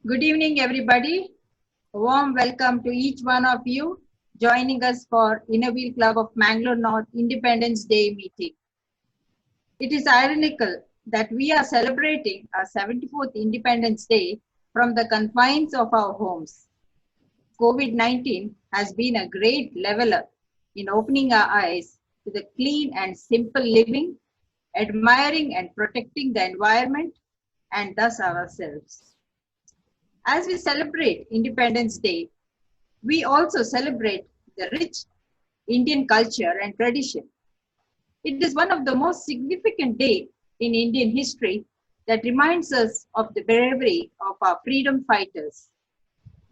Good evening, everybody. A warm welcome to each one of you joining us for Innerville Club of Mangalore North Independence Day meeting. It is ironical that we are celebrating our 74th Independence Day from the confines of our homes. COVID-19 has been a great leveler in opening our eyes to the clean and simple living, admiring and protecting the environment, and thus ourselves. As we celebrate Independence Day, we also celebrate the rich Indian culture and tradition. It is one of the most significant days in Indian history that reminds us of the bravery of our freedom fighters.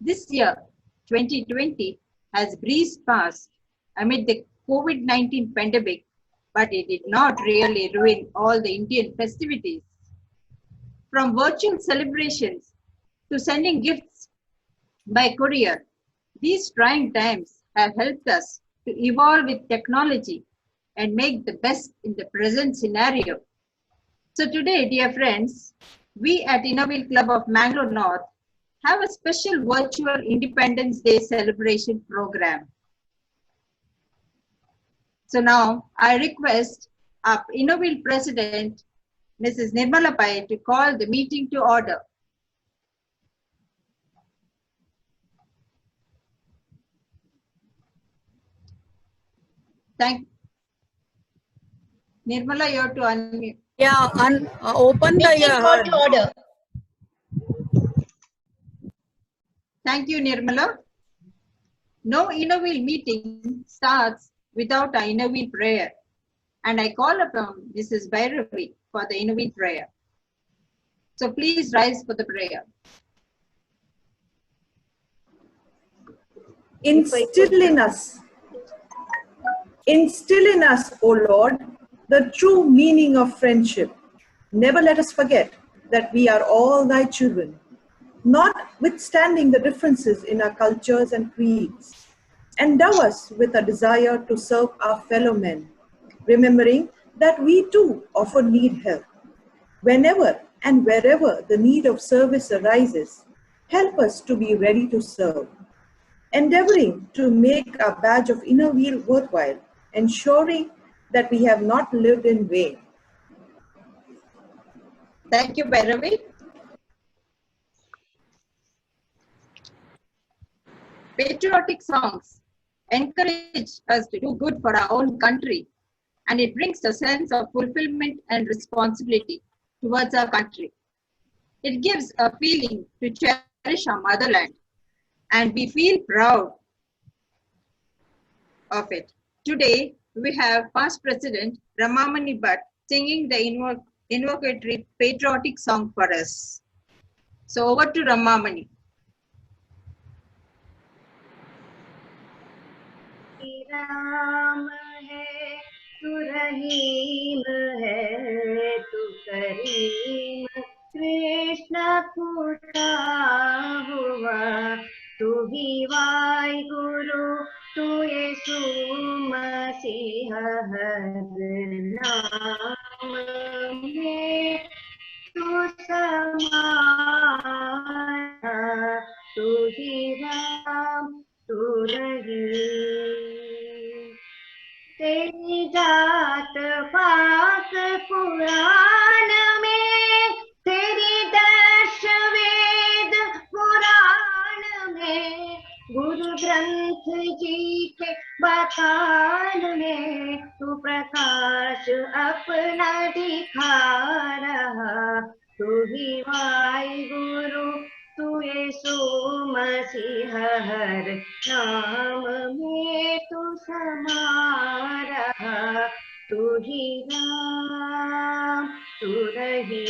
This year, 2020, has breezed past amid the COVID-19 pandemic, but it did not really ruin all the Indian festivities. From virtual celebrations to sending gifts by courier, these trying times have helped us to evolve with technology and make the best in the present scenario. So today, dear friends, we at Innerville Club of Mangalore North have a special virtual Independence Day celebration program. So now I request our Innerville President, Mrs. Nirmala Pai, to call the meeting to order. Thank Nirmala, you have to unmute. Yeah, open the Call to order. Thank you, Nirmala. No Innerville meeting starts without an Innerville prayer. And I call upon Mrs. Bhairavi for the Innerville prayer. So please rise for the prayer. Instill in us, O Lord, the true meaning of friendship. Never let us forget that we are all thy children, notwithstanding the differences in our cultures and creeds. Endow us with a desire to serve our fellow men, remembering that we too often need help. Whenever and wherever the need of service arises, help us to be ready to serve. Endeavoring to make our badge of Innerville worthwhile, ensuring that we have not lived in vain. Thank you, Bhairavi. Patriotic songs encourage us to do good for our own country, and it brings a sense of fulfillment and responsibility towards our country. It gives a feeling to cherish our motherland, and we feel proud of it. Today, we have past President Ramamani Bhatt singing the invocatory patriotic song for us. So over to Ramamani. Ram है तू रहीम है तू करीम कृष्ण पूछा हुआ तू ही वाहिगुरु तू यीशु मसीह हर नाम में तू समाया तू ही राम तू रही तेरी जात पात पुराण में तेरी दर्श वेद पुराण में गुरु ग्रंथ जी के बखान में तू प्रकाश अपना दिखा रहा तू ही वाहिगुरु तू यीशु मसीह हर नाम में तू समा रहा तू ही राम तू रही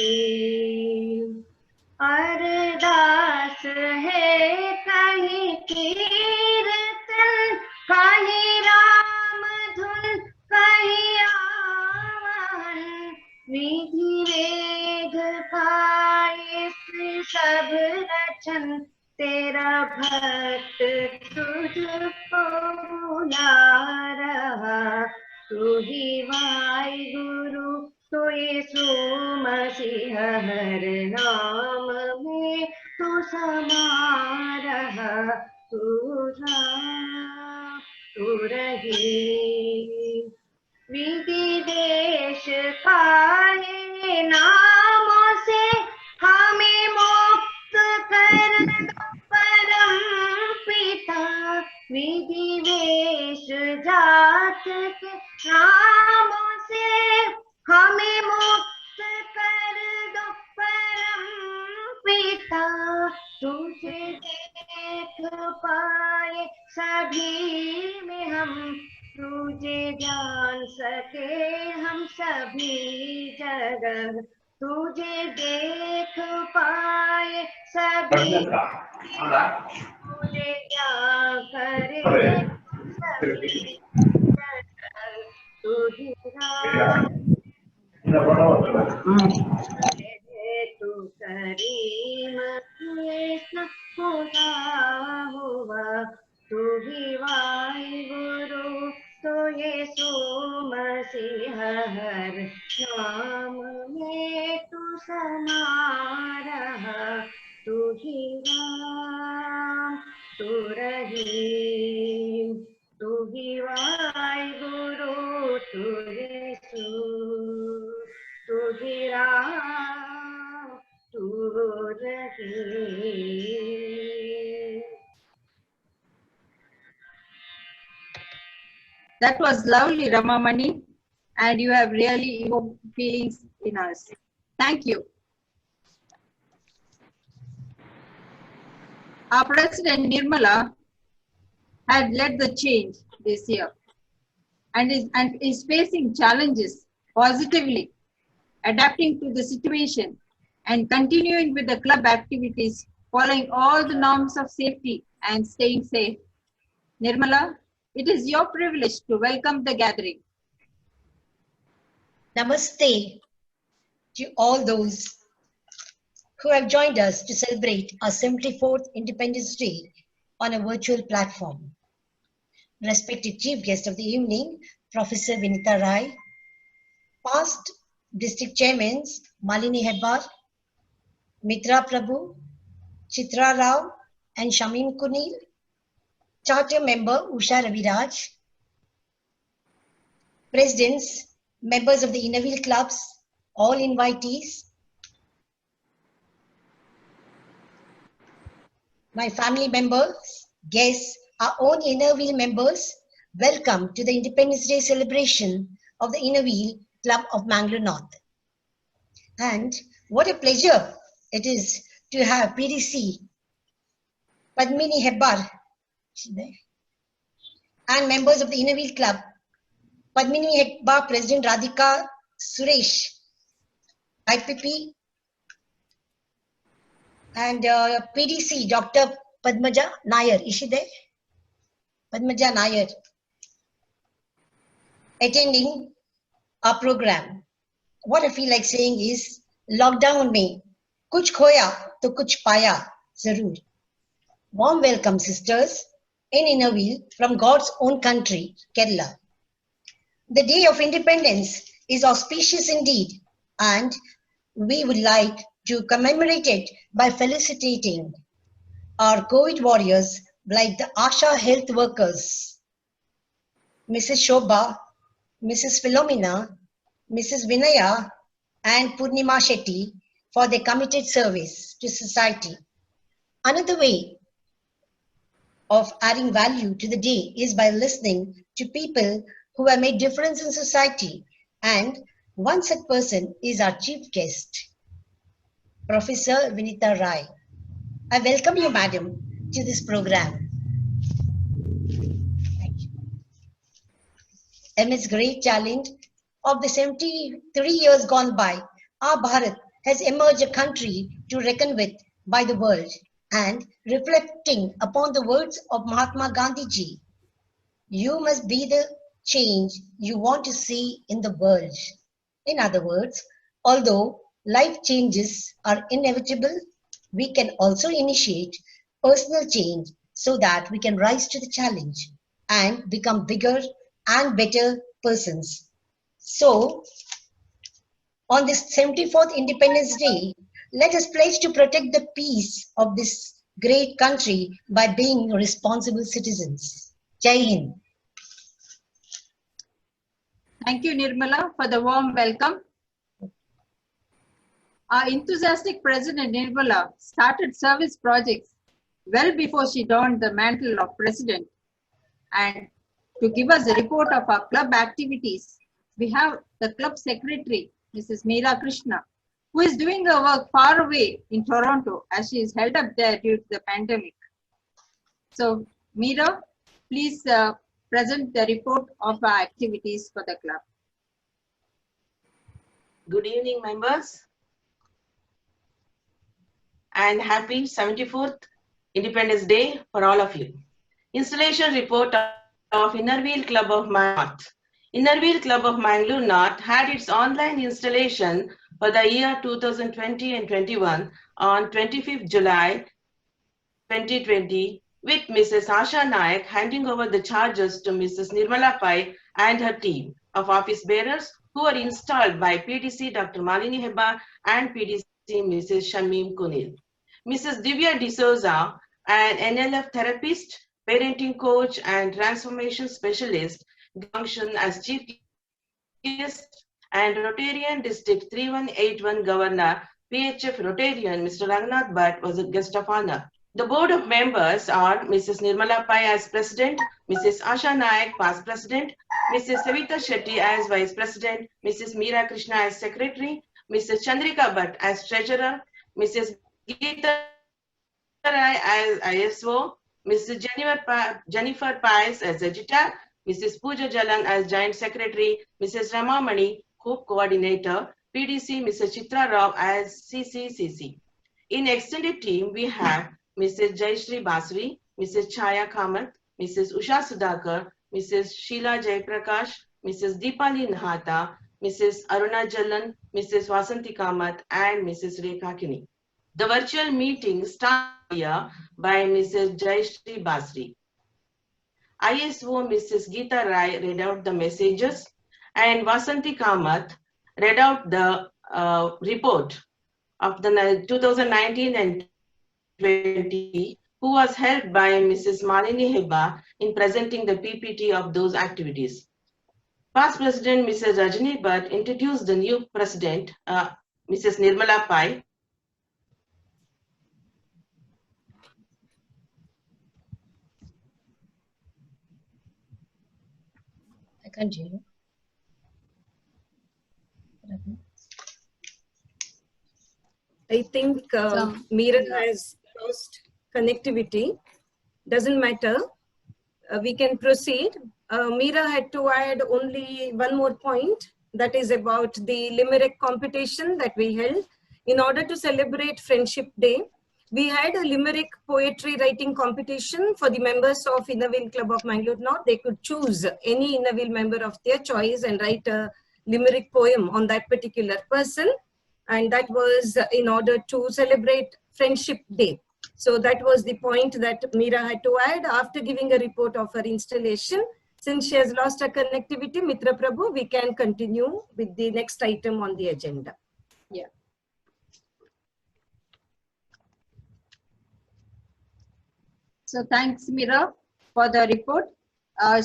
अरदास है कहीं कीर्तन कहीं राम धुन कहीं आवन विधि वेद का सब रचन तेरा भक्त तुझको बुला रहा तू ही वाहिगुरु तू यीशु मसीह हर नाम में तू समारह तू रही विधि देश काले नामों से हमें मुक्त कर दो परम पिता विधि वेश जात के नामों से हमें मुक्त कर दो परम पिता तुझे देख पाए सभी में हम तुझे जान सके हम सभी जगह तुझे देख पाए सभी तुझे क्या करे सभी जगह तुझे राम तू करीम कृष्ण खुदा हुआ तू ही वाहिगुरु तो यीशु मसीह हर नाम में तू समा रहा तू ही राम तू रहीम तू ही वाहिगुरु तू यीशु तू ही राम तू रहीम. That was lovely, Ramamani, and you have really evoked feelings in us. Thank you. Our President Nirmala had led the change this year and is facing challenges positively, adapting to the situation and continuing with the club activities, following all the norms of safety and staying safe. Nirmala, it is your privilege to welcome the gathering. Namaste to all those who have joined us to celebrate our 74th Independence Day on a virtual platform. Respected Chief Guest of the evening, Professor Vinita Rai, past District Chairmen Malini Hebbar, Mitra Prabhu, Chitra Rao and Shamim Kunil, Charter Member Usha Raviraj, Presidents, members of the Innerville Clubs, all invitees, my family members, guests, our own Innerville members, welcome to the Independence Day celebration of the Innerville Club of Mangalore North. And what a pleasure it is to have PDC Padmini Hebbar and members of the Innerville Club, Padmini Hebbar President Radhika Suresh, IPP, and PDC Dr. Padmaja Nair. Is she there? Padmaja Nair attending our program. What I feel like saying is, lockdown mein kuch khoya to kuch paya zarur. Warm welcome, sisters, in Innerville from God's own country, Kerala. The Day of Independence is auspicious indeed, and we would like to commemorate it by felicitating our COVID warriors like the Asha health workers, Mrs. Shobha, Mrs. Philomena, Mrs. Vinaya, and Purnima Shetty for their committed service to society. Another way of adding value to the day is by listening to people who have made difference in society, and one such person is our chief guest, Professor Vinita Rai. I welcome you, madam, to this program. Thank you. Amidst great challenge of the 73 years gone by, our Bharat has emerged a country to reckon with by the world. And reflecting upon the words of Mahatma Gandhi ji, you must be the change you want to see in the world. In other words, although life changes are inevitable, we can also initiate personal change so that we can rise to the challenge and become bigger and better persons. So, on this 74th Independence Day, Let us pledge to protect the peace of this great country by being responsible citizens. Jai Hind. Thank you, Nirmala, for the warm welcome. Our enthusiastic President Nirmala started service projects well before she donned the mantle of President. And to give us a report of our club activities, we have the club secretary, Mrs. Meera Krishna, who is doing her work far away in Toronto as she is held up there due to the pandemic. So, Meera, please present the report of our activities for the club. Good evening, members, and happy 74th Independence Day for all of you. Installation report of Innerville Club of Mangalore North. Innerville Club of Mangalore North had its online installation for the year 2020 and 21 on 25th July 2020 with Mrs. Asha Nayak handing over the charges to Mrs. Nirmala Pai and her team of office bearers who were installed by PDC Dr. Malini Hebba and PDC Mrs. Shamim Kunil. Mrs. Divya D'Souza, an NLF therapist, parenting coach, and transformation specialist, function as chief guest, and Rotarian District 3181 Governor, PHF Rotarian, Mr. Raghunath Bhatt, was a guest of honor. The board of members are Mrs. Nirmala Pai as president, Mrs. Asha Nayak, past president, Mrs. Savita Shetty as vice president, Mrs. Meera Krishna as secretary, Mrs. Chandrika Bhatt as treasurer, Mrs. Geeta Rai as ISO, Mrs. Jennifer Pies as editor, Mrs. Pooja Jalan as joint secretary, Mrs. Ramamani, COOP coordinator, PDC Mrs. Chitra Rao as CCCC. In extended team, we have Mrs. Jayashree Basri, Mrs. Chaya Kamath, Mrs. Usha Sudhakar, Mrs. Sheila Jaiprakash, Mrs. Deepali Nahata, Mrs. Aruna Jalan, Mrs. Vasanti Kamath, and Mrs. Rekha Kini. The virtual meeting started here by Mrs. Jayashree Basri. ISO Mrs. Geeta Rai read out the messages, and Vasanti Kamath read out the report of the 2019 and 20, who was helped by Mrs. Malini Hebba in presenting the PPT of those activities. Past President Mrs. Rajni Bhatt introduced the new President, Mrs. Nirmala Pai. I can't hear you. I think Meera has lost connectivity. Doesn't matter. We can proceed. Meera had to add only one more point, that is about the limerick competition that we held. In order to celebrate Friendship Day, we had a limerick poetry writing competition for the members of Innerville Club of Mangalore North. They could choose any Innerville member of their choice and write a limerick poem on that particular person. And that was in order to celebrate Friendship Day. So that was the point that Meera had to add after giving a report of her installation. Since she has lost her connectivity, Mitra Prabhu, we can continue with the next item on the agenda. Yeah. So thanks, Meera, for the report.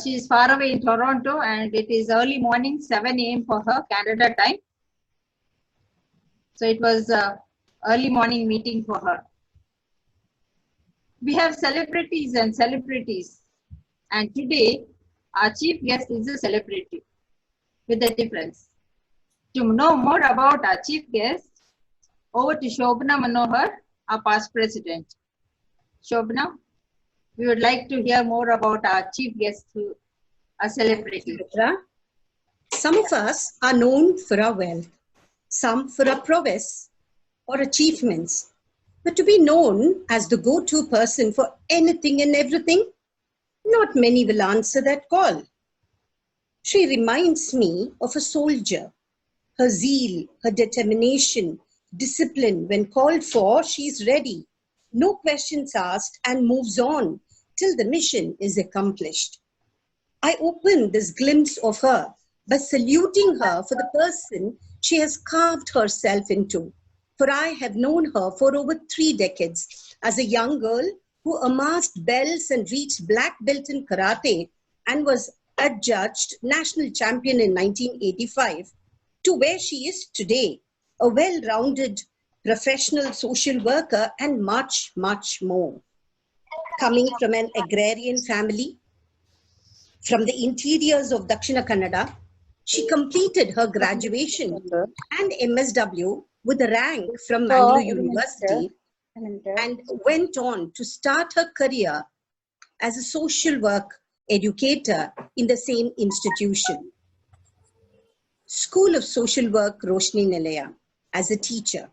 She is far away in Toronto and it is early morning, 7 a.m. for her, Canada time. So it was an early morning meeting for her. We have celebrities and celebrities. And today, our chief guest is a celebrity with a difference. To know more about our chief guest, over to Shobana Manohar, our past president. Shobana, we would like to hear more about our chief guest, who a celebrity. Some of us are known for our wealth, some for our prowess or achievements. But to be known as the go-to person for anything and everything, not many will answer that call. She reminds me of a soldier. Her zeal, her determination, discipline, when called for, she's ready. No questions asked and moves on till the mission is accomplished. I open this glimpse of her by saluting her for the person she has carved herself into. for I have known her for over 3 decades as a young girl who amassed belts and reached black belt in karate and was adjudged national champion in 1985, to where she is today, a well-rounded professional social worker and much, much more. Coming from an agrarian family, from the interiors of Dakshina Kannada, she completed her graduation and MSW with a rank from Mangalore University and went on to start her career as a social work educator in the same institution. School of Social Work, Roshni Nilaya, as a teacher.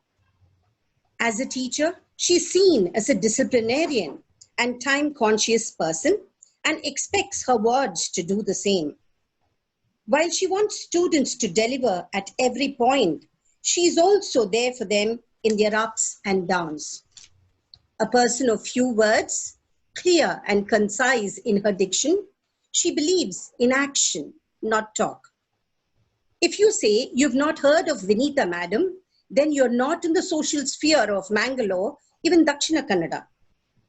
As a teacher, she's seen as a disciplinarian and time-conscious person and expects her wards to do the same. While she wants students to deliver at every point, she is also there for them in their ups and downs. A person of few words, clear and concise in her diction, she believes in action, not talk. If you say you've not heard of Vinita, madam, then you're not in the social sphere of Mangalore, even Dakshina Kannada.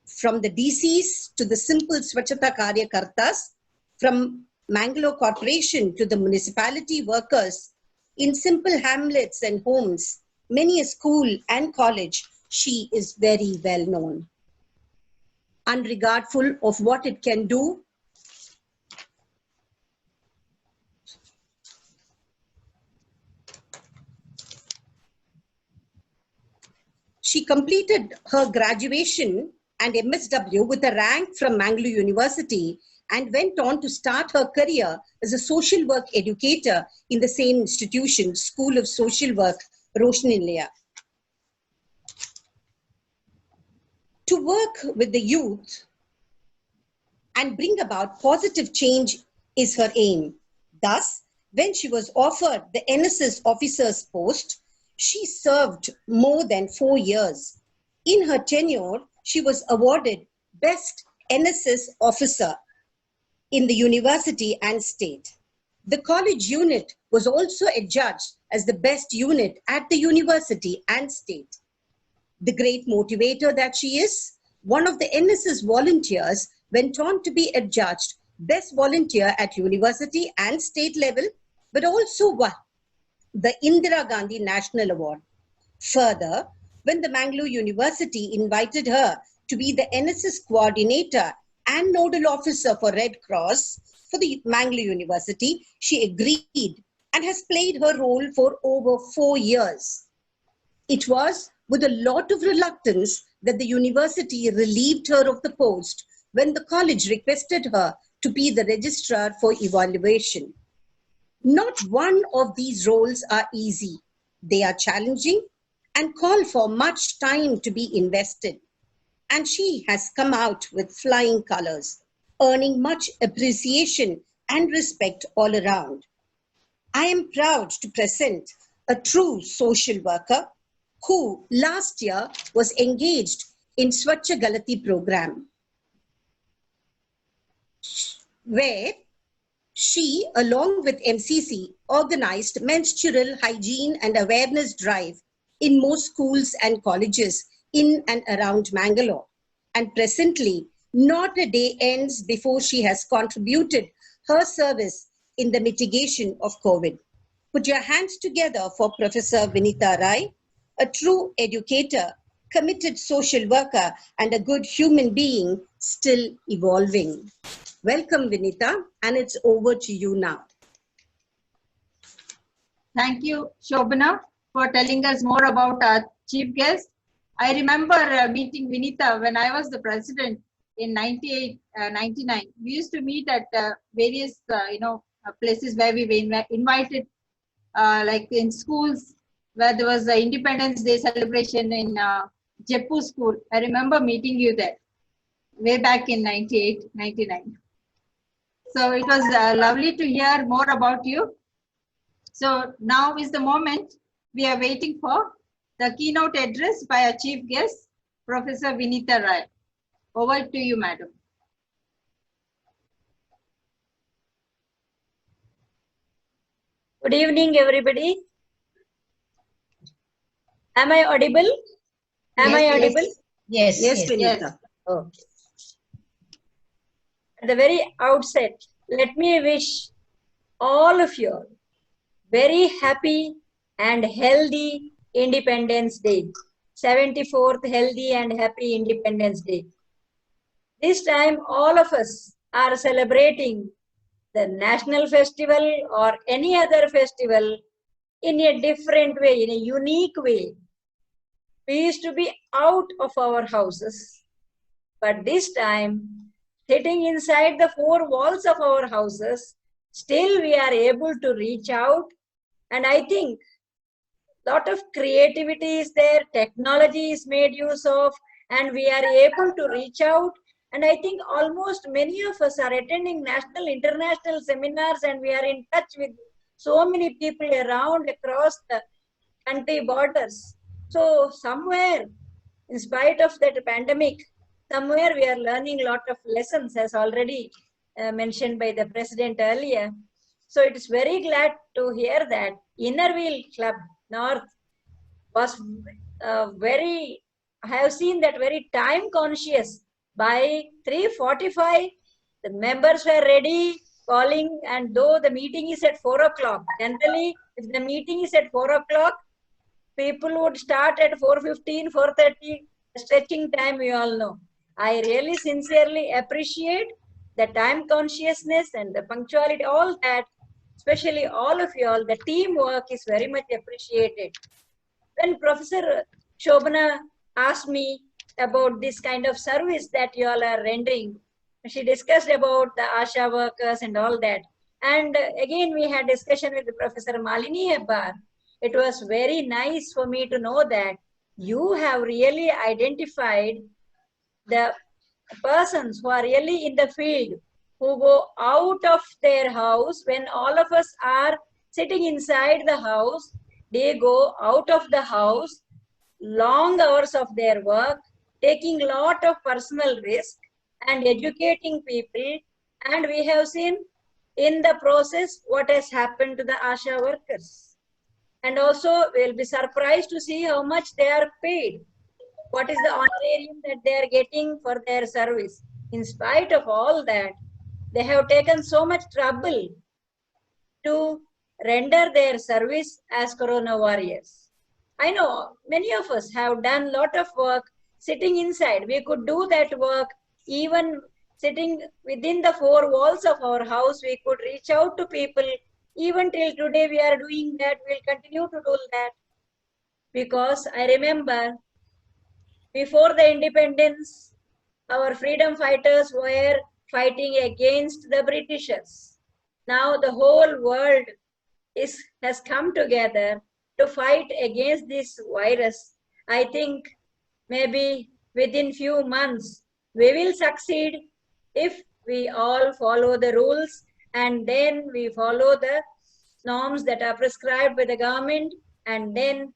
From the DCs to the simple Swachhata Karyakartas, from Mangalore Corporation to the municipality workers, in simple hamlets and homes, many a school and college, she is very well known. Unregardful of what it can do, she completed her graduation and MSW with a rank from Mangalore University and went on to start her career as a social work educator in the same institution, School of Social Work, Roshni Nilaya. To work with the youth and bring about positive change is her aim. Thus, when she was offered the NSS officer's post, she served more than 4 years. In her tenure, she was awarded Best NSS Officer in the university and state. The college unit was also adjudged as the best unit at the university and state. The great motivator that she is, one of the NSS volunteers went on to be adjudged Best Volunteer at university and state level, but also won the Indira Gandhi National Award. Further, when the Mangalore University invited her to be the NSS coordinator and nodal officer for Red Cross for the Mangalore University, she agreed and has played her role for over 4 years. It was with a lot of reluctance that the university relieved her of the post when the college requested her to be the registrar for evaluation. Not one of these roles are easy. They are challenging and call for much time to be invested. And she has come out with flying colors, earning much appreciation and respect all around. I am proud to present a true social worker who last year was engaged in Swachh Galati program, where she, along with MCC, organized menstrual hygiene and awareness drive in most schools and colleges in and around Mangalore. And presently, not a day ends before she has contributed her service in the mitigation of COVID. Put your hands together for Professor Vinita Rai, a true educator, committed social worker, and a good human being still evolving. Welcome, Vinita, and it's over to you now. Thank you, Shobana, for telling us more about our chief guest. I remember meeting Vinita when I was the president in 98, 99. We used to meet at various, places where we were invited, like in schools, where there was the Independence Day celebration in Jeppu school. I remember meeting you there way back in 98, 99. So it was lovely to hear more about you. So now is the moment we are waiting for, the keynote address by our chief guest, Professor Vinita Rai. Over to you, madam. Good evening, everybody. Am I audible? Am I audible? Yes, Yes, yes. Vinita. Okay. At the very outset, let me wish all of you all very happy and healthy Independence Day. 74th Healthy and Happy Independence Day. This time, all of us are celebrating the national festival or any other festival in a different way, in a unique way. We used to be out of our houses, but this time, sitting inside the four walls of our houses, still we are able to reach out. And I think a lot of creativity is there, technology is made use of, and we are able to reach out. And I think almost many of us are attending national, international seminars, and we are in touch with so many people around across the country borders. So somewhere, in spite of that pandemic, somewhere we are learning a lot of lessons, as already mentioned by the president earlier. So it is very glad to hear that Innerville Club North was I have seen that very time conscious. By 3:45, the members were ready calling, and though the meeting is at 4 o'clock, generally if the meeting is at 4 o'clock, people would start at 4:15, 4:30, stretching time, we all know. I really sincerely appreciate the time consciousness and the punctuality, all that, especially all of you all, the teamwork is very much appreciated. When Professor Shobana asked me about this kind of service that you all are rendering, she discussed about the ASHA workers and all that. And again, we had discussion with Professor Malini Hebbar. It was very nice for me to know that you have really identified the persons who are really in the field, who go out of their house when all of us are sitting inside the house. They go out of the house, long hours of their work, taking lot of personal risk and educating people. And we have seen in the process what has happened to the ASHA workers. And also we'll be surprised to see how much they are paid. What is the honorarium that they are getting for their service? In spite of all that, they have taken so much trouble to render their service as Corona warriors. I know many of us have done a lot of work sitting inside. We could do that work even sitting within the four walls of our house. We could reach out to people. Even till today we are doing that. We'll continue to do that. Because I remember before the independence, our freedom fighters were fighting against the Britishers. Now the whole world has come together to fight against this virus. I think maybe within few months we will succeed if we all follow the rules and then we follow the norms that are prescribed by the government, and then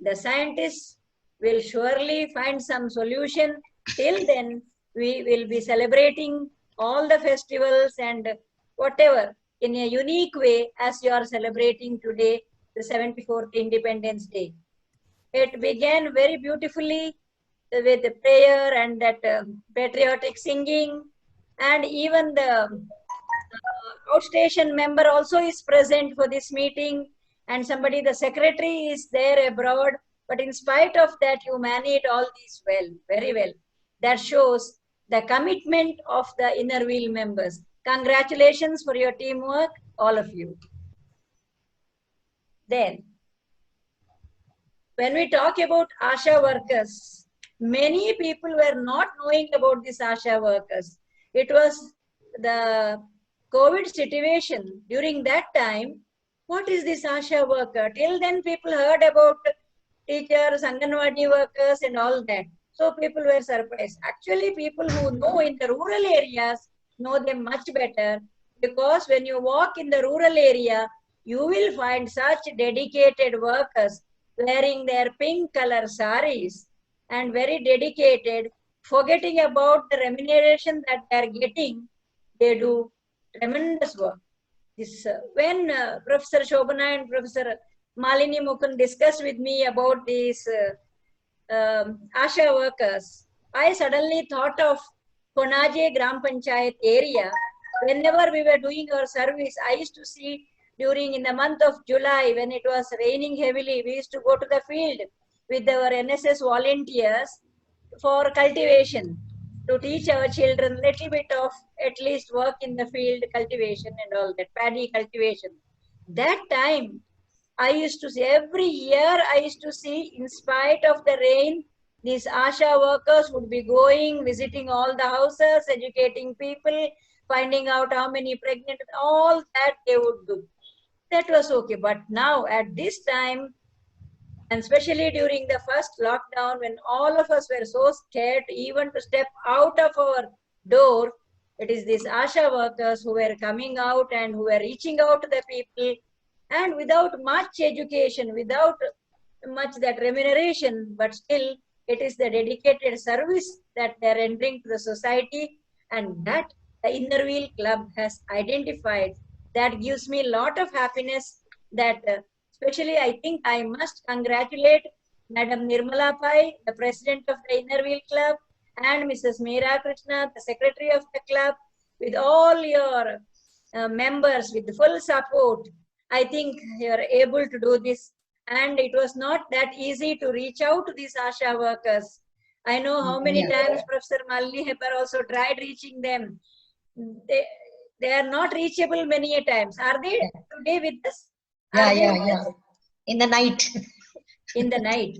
the scientists will surely find some solution. Till then, we will be celebrating all the festivals and whatever in a unique way as you are celebrating today, the 74th Independence Day. It began very beautifully with the prayer and that patriotic singing, and even the outstation member also is present for this meeting, and somebody, the secretary, is there abroad. But in spite of that, you managed all these well, very well. That shows the commitment of the Innerville members. Congratulations for your teamwork, all of you. Then, when we talk about ASHA workers, many people were not knowing about these ASHA workers. It was the COVID situation. During that time, what is this ASHA worker? Till then, people heard about teachers, Anganwadi workers and all that. So people were surprised. Actually, people who know in the rural areas know them much better, because when you walk in the rural area, you will find such dedicated workers wearing their pink color saris and very dedicated, forgetting about the remuneration that they are getting. They do tremendous work. This when Professor Shobana and Professor Malini Mukund discussed with me about these ASHA workers, I suddenly thought of Konaje Gram Panchayat area. Whenever we were doing our service, I used to see during in the month of July when it was raining heavily, we used to go to the field with our NSS volunteers for cultivation, to teach our children little bit of at least work in the field, cultivation and all that, paddy cultivation. That time, I used to see, every year I used to see, in spite of the rain, these ASHA workers would be going, visiting all the houses, educating people, finding out how many pregnant, all that they would do. That was okay. But now at this time, and especially during the first lockdown, when all of us were so scared even to step out of our door, it is these ASHA workers who were coming out and who were reaching out to the people, and without much education, without much that remuneration, but still it is the dedicated service that they are rendering to the society, and that the Inner Wheel Club has identified. That gives me a lot of happiness. That especially I think I must congratulate Madam Nirmala Pai, the president of the Inner Wheel Club, and Mrs. Meera Krishna, the secretary of the club, with all your members with full support. I think you are able to do this, and it was not that easy to reach out to these ASHA workers. I know how many times Professor Malini Hepar also tried reaching them. They are not reachable many a times. Are they today with us? Yeah. In the night. In the night.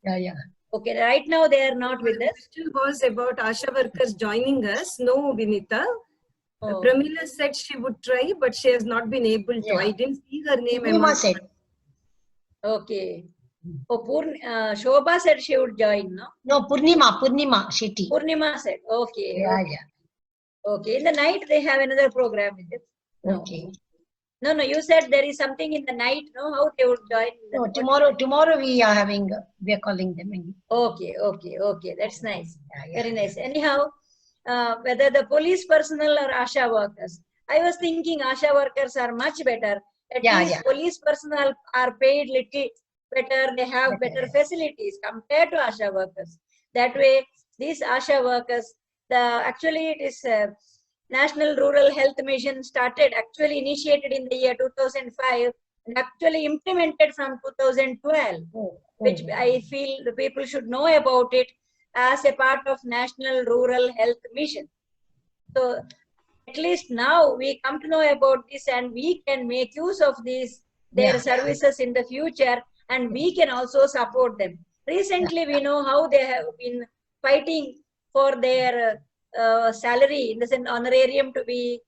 Yeah. Okay, right now they are not with us. The question was about ASHA workers joining us. No, Vinita. Oh. Pramila said she would try, but she has not been able to. I didn't see her name. Purnima said. Okay. Oh, Shobha said she would join, no? No, Purnima Shetty. Purnima said, okay. Yeah. Okay, in the night they have another program, is it? No. Okay. No, you said there is something in the night, no? How they would join? No, tomorrow we are calling them. Okay. That's nice. Very nice. Anyhow, whether the police personnel or ASHA workers, I was thinking ASHA workers are much better. At least police personnel are paid little better. They have better facilities compared to ASHA workers. That way, these ASHA workers, actually it is National Rural Health Mission started, actually initiated in the year 2005 and actually implemented from 2012, which I feel the people should know about it as a part of National Rural Health Mission. So at least now we come to know about this, and we can make use of their services in the future, and we can also support them. Recently, we know how they have been fighting for their salary, in the sense honorarium, to be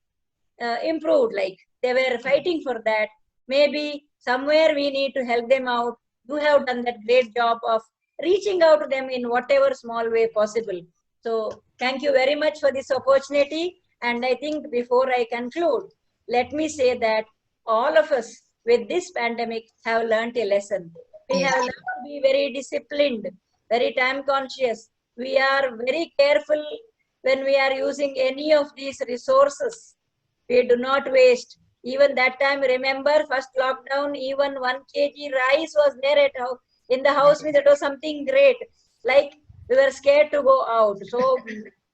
improved. Like they were fighting for that. Maybe somewhere we need to help them out. You have done that great job of reaching out to them in whatever small way possible. So thank you very much for this opportunity. And I think before I conclude, let me say that all of us with this pandemic have learned a lesson. We have learned to be very disciplined, very time conscious. We are very careful when we are using any of these resources. We do not waste. Even that time, remember, first lockdown, even 1 kg rice was there in the house. That was something great. Like we were scared to go out. So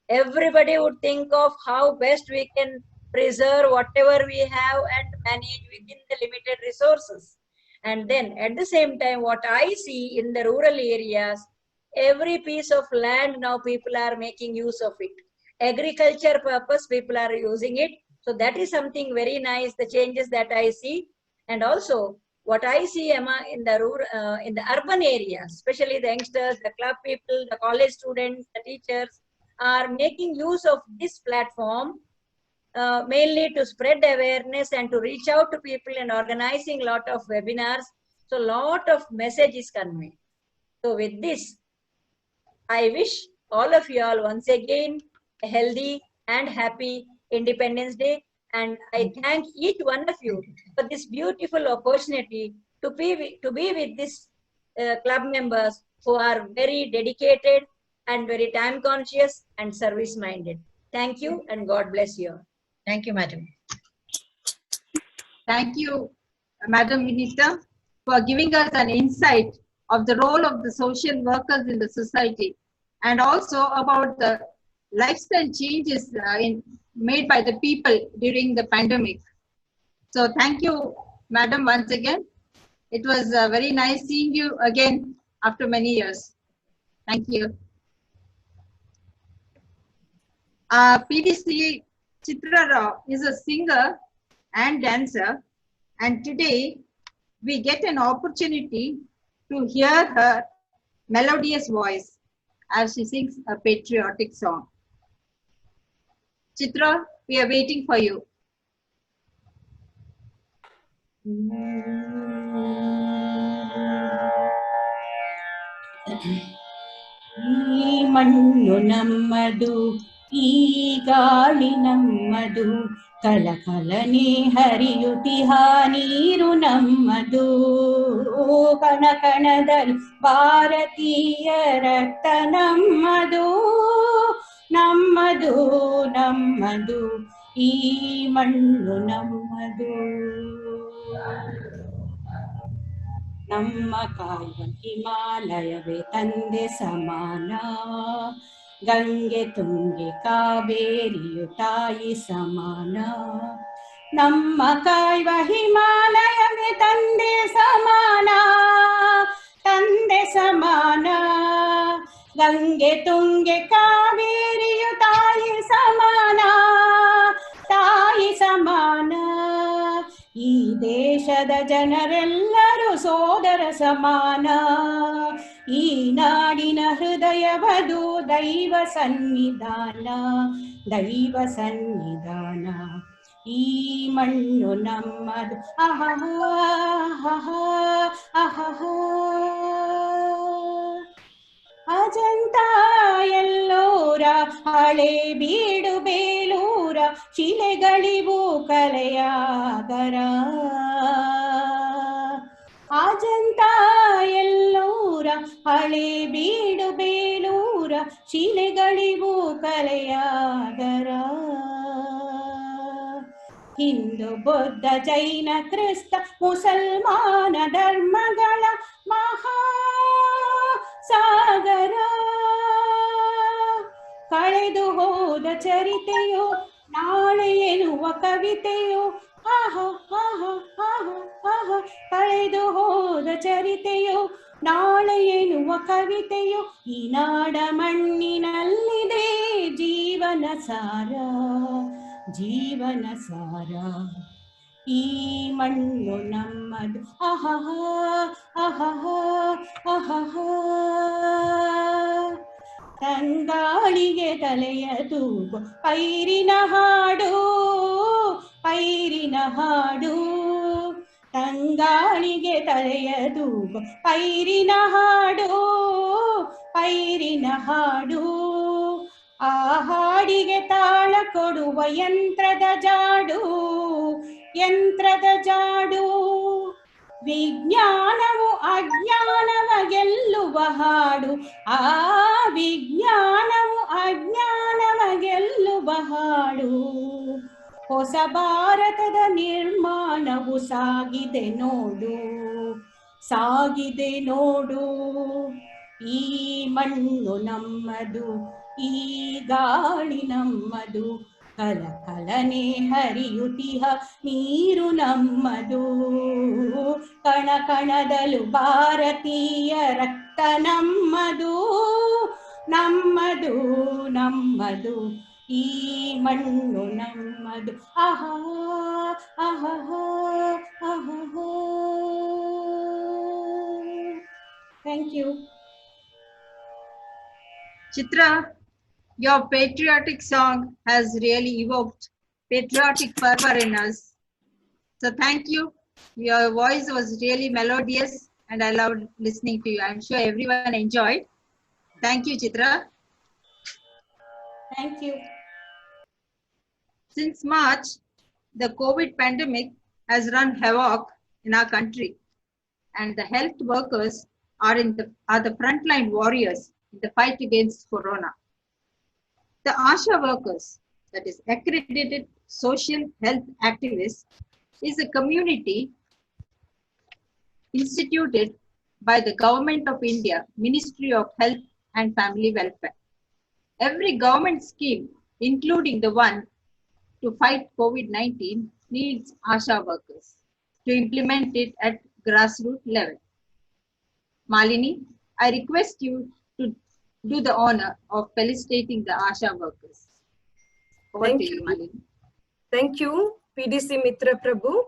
everybody would think of how best we can preserve whatever we have and manage within the limited resources. And then at the same time, what I see in the rural areas, every piece of land now people are making use of it. Agriculture purpose, people are using it. So that is something very nice, the changes that I see. And also what I see, Emma, in the urban areas, especially the youngsters, the club people, the college students, the teachers are making use of this platform mainly to spread awareness and to reach out to people and organizing a lot of webinars. So a lot of message is conveyed. So with this, I wish all of you all once again a healthy and happy Independence Day. And I thank each one of you for this beautiful opportunity to be with these club members who are very dedicated and very time conscious and service minded. Thank you and God bless you all. Thank you, madam. Thank you, Madam Vinita, for giving us an insight of the role of the social workers in the society, and also about the lifestyle changes made by the people during the pandemic. So thank you, Madam, once again. It was very nice seeing you again after many years. Thank you. PDC Chitra Rao is a singer and dancer, and today we get an opportunity to hear her melodious voice as she sings a patriotic song. Chitra, we are waiting for you. ಈ ಮಣ್ಣು ನಮ್ಮದು, ಈ ಗಾಳಿ ನಮ್ಮದು, ಕಲಕಲನೆ ಹರಿಯುತ್ತಿಹ ನೀರು ನಮ್ಮದು. ಕಣ ಕಣದಲ್ಲಿ ಭಾರತೀಯ ರಕ್ತ ನಮ್ಮದು, ನಮ್ಮದು ನಮ್ಮದು, ಈ ಮಣ್ಣು ನಮ್ಮದು. ನಮ್ಮ ಕಾಯುವ ಹಿಮಾಲಯವೇ ತಂದೆ ಸಮಾನ, ಗಂಗೆ ತುಂಗೆ ಕಾವೇರಿಯು ತಾಯಿ ಸಮಾನ. ನಮ್ಮ ಕಾಯುವ ಹಿಮಾಲಯವೇ ತಂದೆ ಸಮಾನ, ತಂದೆ ಸಮಾನ, ಗಂಗೆ ತುಂಗೆ ಕಾವೇರಿಯು ತಾಯಿ ಸಮಾನ, ತಾಯಿ ಸಮಾನ. ಈ ದೇಶದ ಜನರೆಲ್ಲರೂ ಸೋದರ ಸಮಾನ, ಈ ನಾಡಿನ ಹೃದಯವದು ದೈವ ಸನ್ನಿಧಾನ, ದೈವ ಸನ್ನಿಧಾನ. ಈ ಮಣ್ಣು ನಮ್ಮದು, ಅಹಹ ಅಹಹ. ಅಜಂತ ಎಲ್ಲೋರ ಹಳೆ ಬೀಡು ಬೇಲೂರ ಶಿಲೆಗಳಿವು ಕಲೆಯಾಗರ. ಅಜಂತ ಎಲ್ಲೋರ ಹಳೆ ಬೀಡು ಬೇಲೂರ ಶಿಲೆಗಳಿವು ಕಲೆಯಾಗರ. ಹಿಂದೂ ಬೌದ್ಧ ಜೈನ ಕ್ರಿಸ್ತ ಮುಸಲ್ಮಾನ ಧರ್ಮಗಳ ಮಹಾ ಸಾಗರ. ಕಳೆದು ಹೋದ ಚರಿತೆಯೋ ನಾಳೆ ಎನ್ನುವ ಕವಿತೆಯೋ, ಆಹ ಆಹ ಆಹ ಆಹ. ಕಳೆದು ಹೋದ ಚರಿತೆಯೋ ನಾಳೆ ಎನ್ನುವ ಕವಿತೆಯೋ, ಈ ನಾಡ ಮಣ್ಣಿನಲ್ಲಿದೆ ಜೀವನ ಸಾರ, ಜೀವನ ಸಾರ. ಈ ಮಣ್ಣು ನಮ್ಮದು, ಅಹಹ ಅಹಹ ಅಹಹ. ತಂಗಾಳಿಗೆ ತಲೆಯ ತೂಗು ಪೈರಿನ ಹಾಡು, ಪೈರಿನ ಹಾಡು. ತಂಗಾಳಿಗೆ ತಲೆಯ ತೂಗು ಪೈರಿನ ಹಾಡು, ಪೈರಿನ ಹಾಡು. ಆ ಹಾಡಿಗೆ ತಾಳ ಕೊಡುವ ಯಂತ್ರದ ಜಾಡು, ಯಂತ್ರದ ಜಾಡು. ವಿಜ್ಞಾನವು ಅಜ್ಞಾನವ ಗೆಲ್ಲುವ ಹಾಡು, ಆ ವಿಜ್ಞಾನವು ಅಜ್ಞಾನವ ಗೆಲ್ಲುವ ಹಾಡು. ಹೊಸ ಭಾರತದ ನಿರ್ಮಾಣವು ಸಾಗಿದೆ ನೋಡು, ಸಾಗಿದೆ ನೋಡು. ಈ ಮಣ್ಣು ನಮ್ಮದು, ಈ ಗಾಳಿ ನಮ್ಮದು, ಕಲಕಲನೆ ಹರಿಯುತ್ತಿಹ ನೀರು ನಮ್ಮದು. ಕಣ ಕಣದಲು ಭಾರತೀಯ ರಕ್ತ ನಮ್ಮದು, ನಮ್ಮದು ನಮ್ಮದು, ಈ ಮಣ್ಣು ನಮ್ಮದು. ಅಹ ಅಹಹ ಅಹಹ. Thank you. Chitra, your patriotic song has really evoked patriotic fervor in us. So thank you. Your voice was really melodious and I loved listening to you. I'm sure everyone enjoyed. Thank you, Chitra. Thank you. Since March, the COVID pandemic has run havoc in our country, and the health workers are the frontline warriors in the fight against corona. The ASHA workers, that is accredited social health activists, is a community instituted by the Government of India, Ministry of Health and Family Welfare. Every government scheme, including the one to fight COVID-19, needs ASHA workers to implement it at grassroots level. Malini, I request you to do the honor of felicitating the ASHA workers. Over Thank to you, Malini. Thank you, PDC Mitra Prabhu.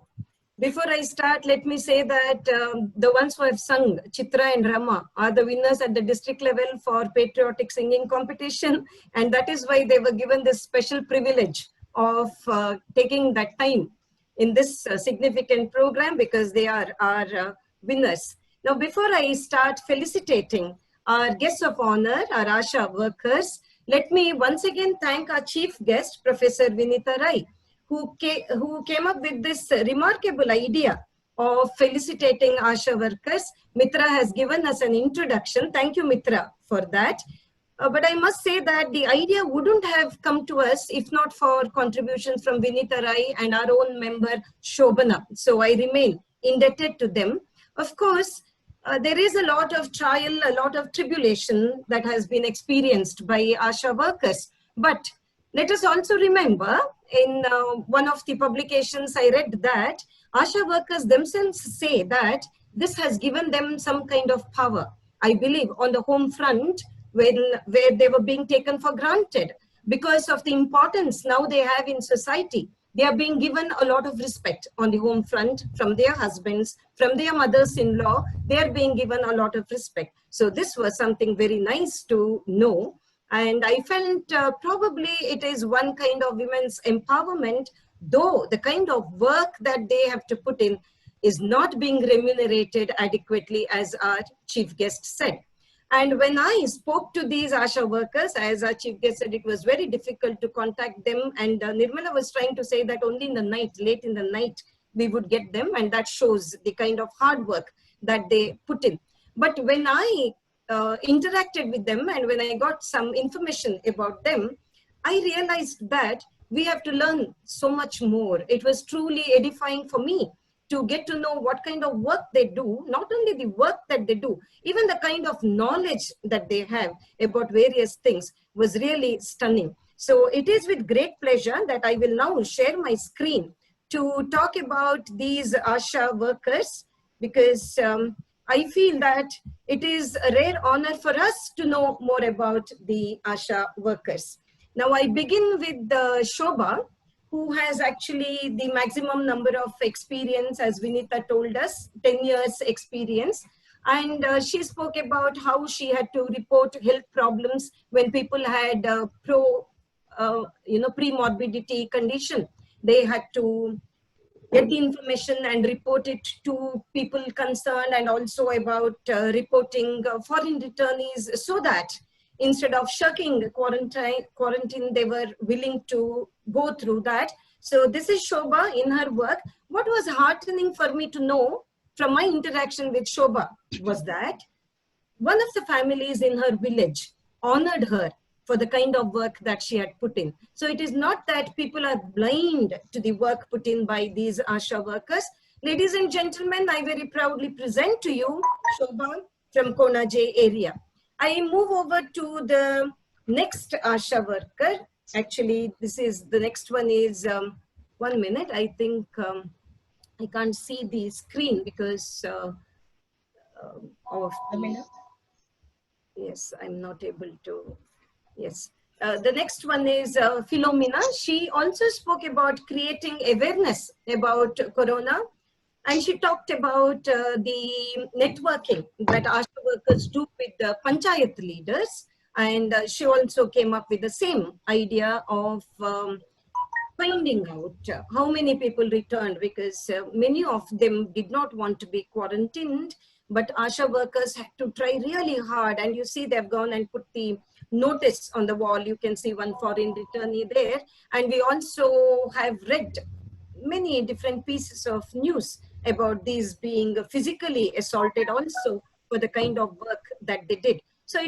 Before I start, let me say that the ones who have sung, Chitra and Rama, are the winners at the district level for patriotic singing competition. And that is why they were given this special privilege of taking that time in this significant program, because they are our winners. Now, before I start felicitating our guests of honor, our ASHA workers, let me once again thank our chief guest, Professor Vinita Rai, who came up with this remarkable idea of felicitating ASHA workers. Mitra has given us an introduction. Thank you, Mitra, for that. But I must say that the idea wouldn't have come to us if not for contributions from Vinita Rai and our own member, Shobana. So I remain indebted to them. Of course, there is a lot of trial, a lot of tribulation that has been experienced by ASHA workers. But let us also remember, in one of the publications I read that ASHA workers themselves say that this has given them some kind of power. I believe on the home front, where they were being taken for granted because of the importance now they have in society. They are being given a lot of respect on the home front from their husbands, from their mothers-in-law. They are being given a lot of respect. So this was something very nice to know. And I felt probably it is one kind of women's empowerment, though the kind of work that they have to put in is not being remunerated adequately, as our chief guest said. And when I spoke to these ASHA workers, as our chief guest said, it was very difficult to contact them. And Nirmala was trying to say that only in the night, late in the night, we would get them. And that shows the kind of hard work that they put in. But when I interacted with them and when I got some information about them, I realized that we have to learn so much more. It was truly edifying for me to get to know what kind of work they do, not only the work that they do, even the kind of knowledge that they have about various things was really stunning. So it is with great pleasure that I will now share my screen to talk about these ASHA workers, because I feel that it is a rare honor for us to know more about the ASHA workers. Now I begin with Shobha, who has actually the maximum number of experience, as Vinita told us, 10 years experience. And she spoke about how she had to report health problems when people had pre-morbidity condition. They had to get the information and report it to people concerned, and also about reporting foreign returnees, so that instead of shirking quarantine, they were willing to go through that. So this is Shobha in her work. What was heartening for me to know from my interaction with Shobha was that one of the families in her village honored her for the kind of work that she had put in. So it is not that people are blind to the work put in by these ASHA workers. Ladies and gentlemen, I very proudly present to you Shobha from Konaje area. I move over to the next ASHA worker. Actually, the next one is, 1 minute. I think I can't see the screen because of the, yes, I'm not able to, yes. The next one is Philomena. She also spoke about creating awareness about Corona. And she talked about the networking that ASHA workers do with the panchayat leaders. And she also came up with the same idea of finding out how many people returned, because many of them did not want to be quarantined, but ASHA workers had to try really hard. And you see they've gone and put the notice on the wall. You can see one foreign returnee there. And we also have read many different pieces of news about these being physically assaulted also for the kind of work that they did. So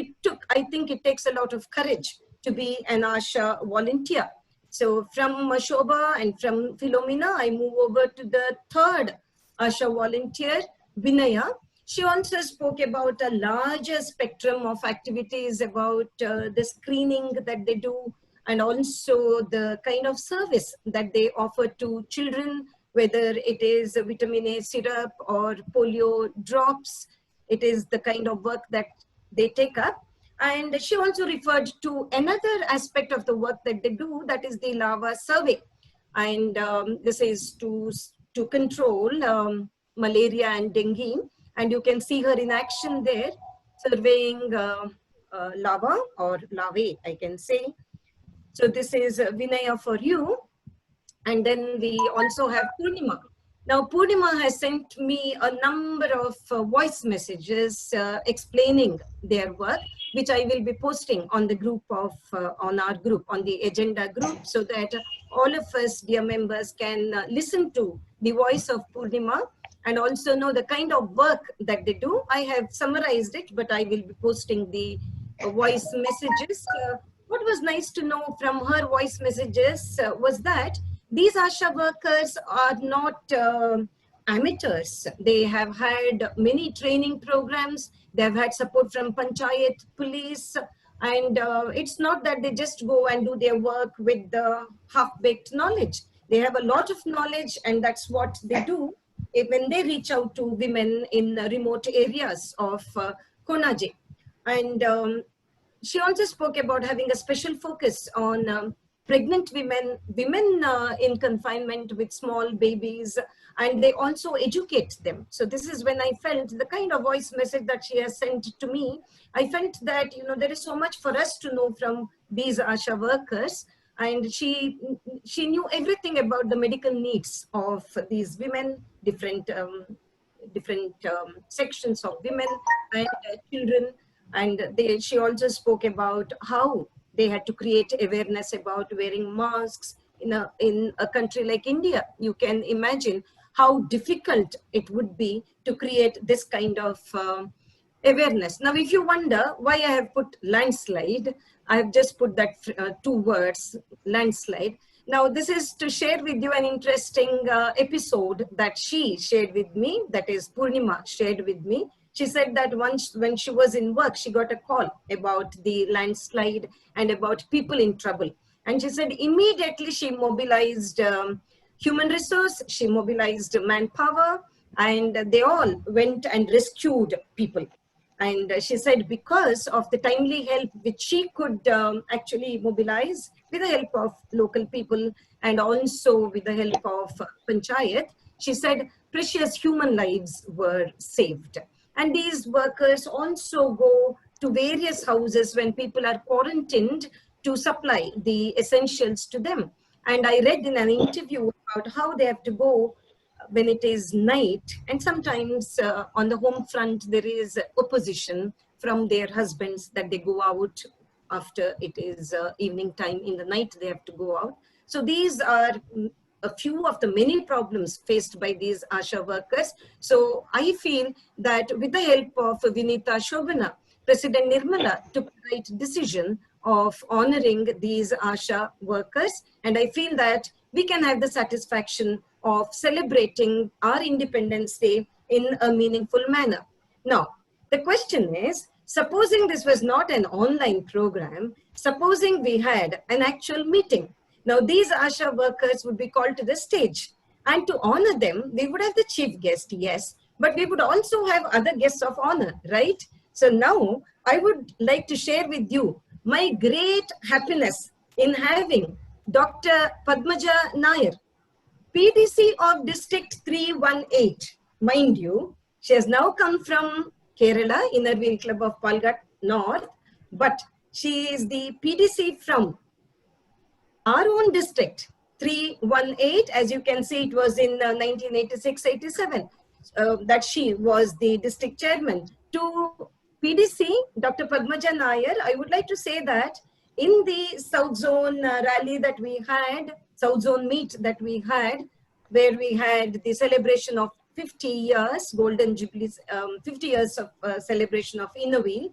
I think it takes a lot of courage to be an ASHA volunteer. So from Shobha and from Philomena, I move over to the third ASHA volunteer, Vinaya. She also spoke about a larger spectrum of activities about the screening that they do, and also the kind of service that they offer to children, whether it is vitamin A syrup or polio drops. It is the kind of work that they take up. And she also referred to another aspect of the work that they do, that is the larva survey. And this is to control malaria and dengue. And you can see her in action there, surveying larva or larvae, I can say. So this is Vinaya for you. And then we also have Purnima. Now, Purnima has sent me a number of voice messages explaining their work, which I will be posting on the group of, on our group, on the agenda group, so that all of us, dear members, can listen to the voice of Purnima and also know the kind of work that they do. I have summarized it, but I will be posting the voice messages. What was nice to know from her voice messages was that these ASHA workers are not amateurs. They have had many training programs. They have had support from Panchayat, police, and it's not that they just go and do their work with the half-baked knowledge. They have a lot of knowledge, and that's what they do when they reach out to women in remote areas of Konaje. And she also spoke about having a special focus on pregnant women, in confinement with small babies, and they also educate them. So this is when I felt the kind of voice message that she has sent to me. I felt that, you know, there is so much for us to know from these ASHA workers. And she knew everything about the medical needs of these women, different sections of women and children. And she also spoke about how they had to create awareness about wearing masks in a country like India. You can imagine how difficult it would be to create this kind of awareness. Now, if you wonder why I have put landslide, I have just put that two words, landslide. Now, this is to share with you an interesting episode that she shared with me, that is Purnima shared with me. She said that once when she was in work, she got a call about the landslide and about people in trouble. And she said immediately she mobilized human resource, she mobilized manpower, and they all went and rescued people. And she said because of the timely help which she could actually mobilize with the help of local people and also with the help of Panchayat, she said precious human lives were saved. And these workers also go to various houses when people are quarantined to supply the essentials to them. And I read in an interview about how they have to go when it is night, and sometimes on the home front there is opposition from their husbands that they go out after it is evening time. In the night they have to go out. So these are a few of the many problems faced by these ASHA workers. So I feel that with the help of Vinita Shobana, President Nirmala took the right decision of honoring these ASHA workers. And I feel that we can have the satisfaction of celebrating our Independence Day in a meaningful manner. Now, the question is, supposing this was not an online program, supposing we had an actual meeting. Now, these ASHA workers would be called to the stage, and to honor them, we would have the chief guest, yes, but we would also have other guests of honor, right? So now I would like to share with you my great happiness in having Dr. Padmaja Nair, PDC of District 318. Mind you, she has now come from Kerala, Inner Wheel Club of Palghat North, but she is the PDC from our own district, 318. As you can see, it was in 1986-87 that she was the district chairman. To PDC, Dr. Padmaja Nair, I would like to say that in the South Zone rally that we had, South Zone meet that we had, where we had the celebration of 50 years, Golden Jubilees, 50 years of celebration of Inner Wheel,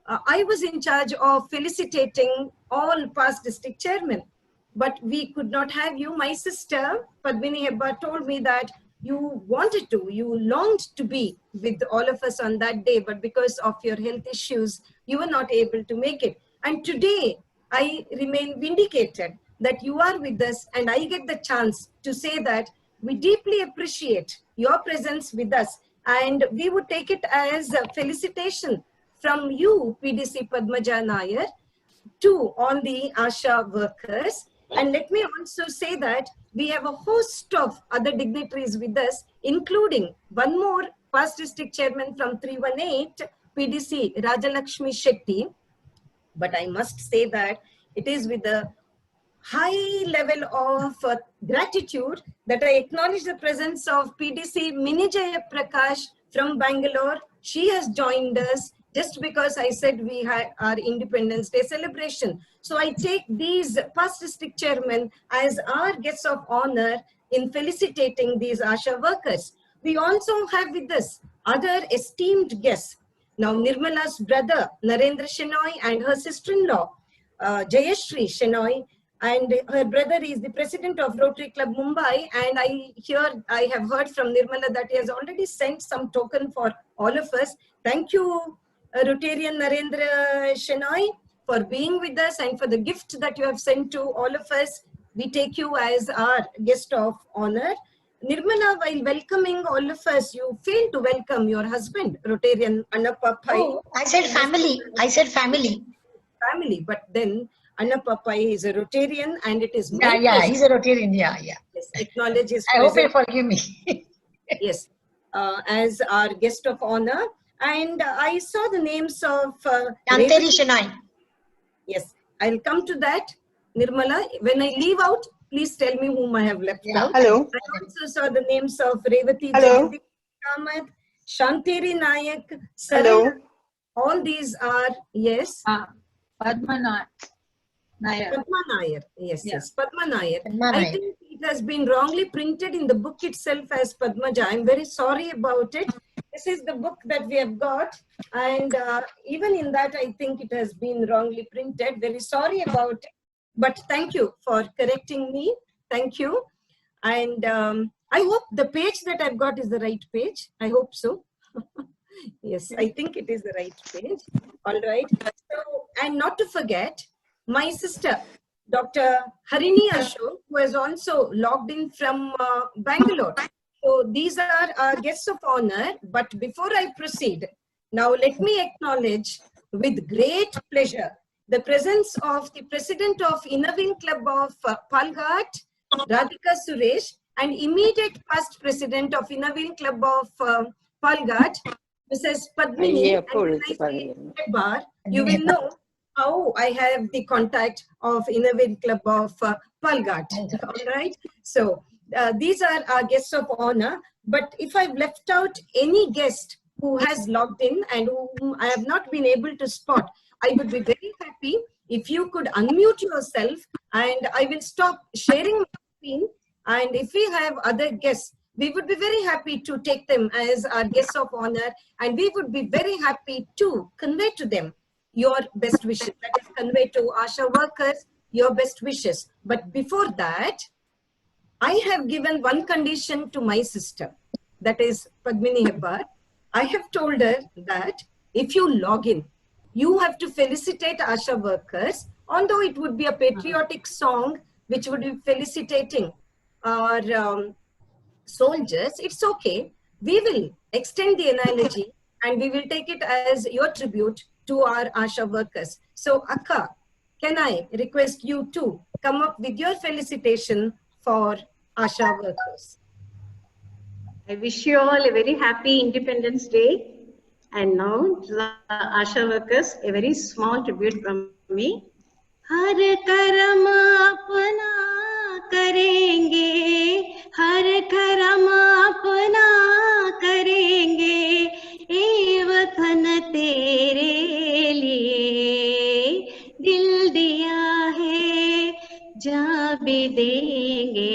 I was in charge of felicitating all past district chairmen. But we could not have you. My sister, Padmini Hebbar, told me that you wanted to, you longed to be with all of us on that day, but because of your health issues, you were not able to make it. And today, I remain vindicated that you are with us, and I get the chance to say that we deeply appreciate your presence with us, and we would take it as a felicitation from you, PDC Padmaja Nair, to all the ASHA workers. And let me also say that we have a host of other dignitaries with us, including one more past district chairman from 318, PDC Rajalakshmi Shetty. But I must say that it is with a high level of gratitude that I acknowledge the presence of PDC Minijaya Prakash from Bangalore. She has joined us just because I said we had our Independence Day celebration. So I take these past district chairmen as our guests of honor in felicitating these ASHA workers. We also have with us other esteemed guests. Now Nirmala's brother Narendra Shenoy and her sister-in-law Jayashri Shenoy, and her brother is the president of Rotary Club Mumbai, and I have heard from Nirmala that he has already sent some token for all of us. Thank you, Rotarian Narendra Shenoy, for being with us and for the gift that you have sent to all of us. We take you as our guest of honor. Nirmala, while welcoming all of us, you failed to welcome your husband, Rotarian Annappa Pai. Oh, I said family. I said family. Family, but then Annappa Pai is a Rotarian, and it is my pleasure. He's a Rotarian. Yeah. Yes, acknowledge his I hope you forgive me. Yes, as our guest of honor. And I saw the names of Yanteri Shenoy. Yes, I'll come to that. Nirmala, when I leave out, please tell me whom I have left out. Hello. I also saw the names of Revati Hello. Ahmed, Shanteri Nayak, Hello. Sarana. All these are, yes. Padma Nair. Padma Nair. Yes, Yeah. yes. Padma Nair. Padma I Nair. think it has been wrongly printed in the book itself as Padmaja. I'm very sorry about it. This is the book that we have got. And even in that, I think it has been wrongly printed. Very sorry about it. But thank you for correcting me. Thank you. And I hope the page that I've got is the right page. I hope so. Yes, I think it is the right page. All right. So, and not to forget, my sister, Dr. Harini Ashok, who has also logged in from Bangalore. So these are our guests of honor. But before I proceed, now let me acknowledge with great pleasure the presence of the president of Inner Wheel Club of Palghat, Radhika Suresh, and immediate past president of Inner Wheel Club of Palghat, Mrs. Padmini. And when I say Hebar, you will know how I have the contact of Inner Wheel Club of Palghat. All right. So these are our guests of honor. But if I've left out any guest who has logged in and whom I have not been able to spot, I would be very happy if you could unmute yourself, and I will stop sharing my screen. And if we have other guests, we would be very happy to take them as our guests of honor, and we would be very happy to convey to them your best wishes. That is, convey to ASHA workers your best wishes. But before that, I have given one condition to my sister, that is Padmini Hebar. I have told her that if you log in, you have to felicitate ASHA workers, although it would be a patriotic song which would be felicitating our soldiers. It's okay. We will extend the analogy and we will take it as your tribute to our ASHA workers. So Akka, can I request you to come up with your felicitation for ASHA workers? I wish you all a very happy Independence Day. And now to the ASHA workers, a very small tribute from me. Har karam apna karenge, har karam apna karenge, ए वतन तेरे लिए दिल दिया है जा भी देंगे,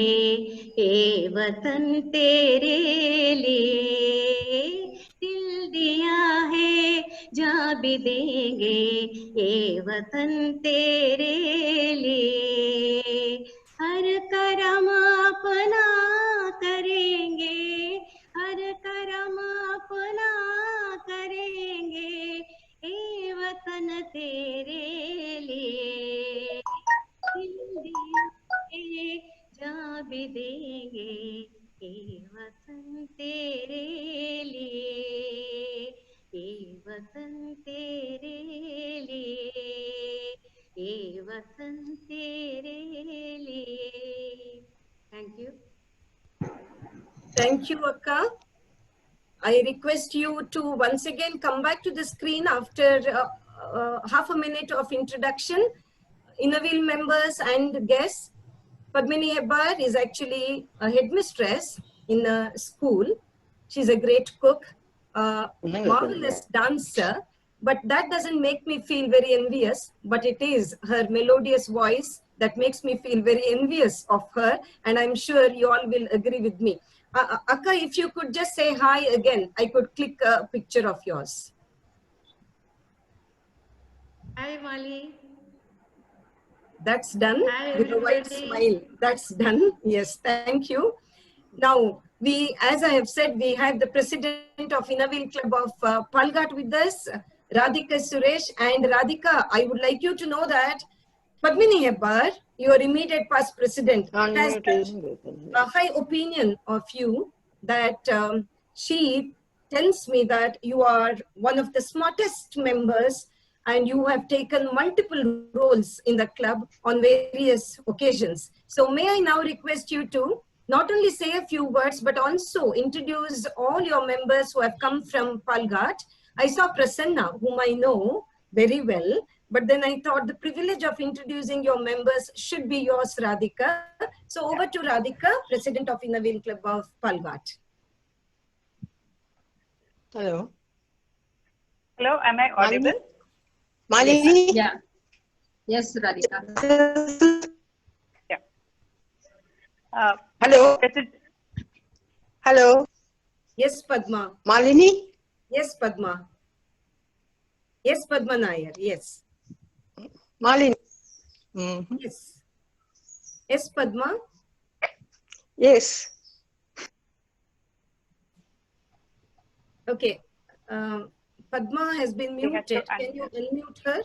ए वतन तेरे लिए दिल दिया है जा भी देंगे, ए वतन तेरे लिए हर करम अपना करेंगे, वसंत तेरे लिए. Thank you. Thank you, Akka. I request you to once again come back to the screen after half a minute of introduction. Innerwheel members and guests. Padmini Hebbar is actually a headmistress in a school. She's a great cook, a marvelous dancer, but that doesn't make me feel very envious, but it is her melodious voice that makes me feel very envious of her, and I'm sure you all will agree with me. Akka, if you could just say hi again, I could click a picture of yours. Hi, Molly. That's done. Hi, With a white everybody. smile. That's done. Yes, thank you. Now, as I have said, we have the president of Innerwheel Club of Palghat with us, Radhika Suresh. And Radhika, I would like you to know that Padmini Hebbar, your immediate past president, has a high opinion of you, that she tells me that you are one of the smartest members and you have taken multiple roles in the club on various occasions. So may I now request you to not only say a few words, but also introduce all your members who have come from Palghat. I saw Prasanna, whom I know very well, but then I thought the privilege of introducing your members should be yours, Radhika. So over to Radhika, President of Innerwheel Club of Palghat. Hello. Hello, am I audible? Malini? Yeah. Yes, Radhika. Yeah. Hello. Hello. Yes, Padma. Malini? Yes, Padma. Yes, Padma Nair. Yes. Malini? Yes. Yes, Padma? Yes. Okay. Padma has been muted. Can you unmute her?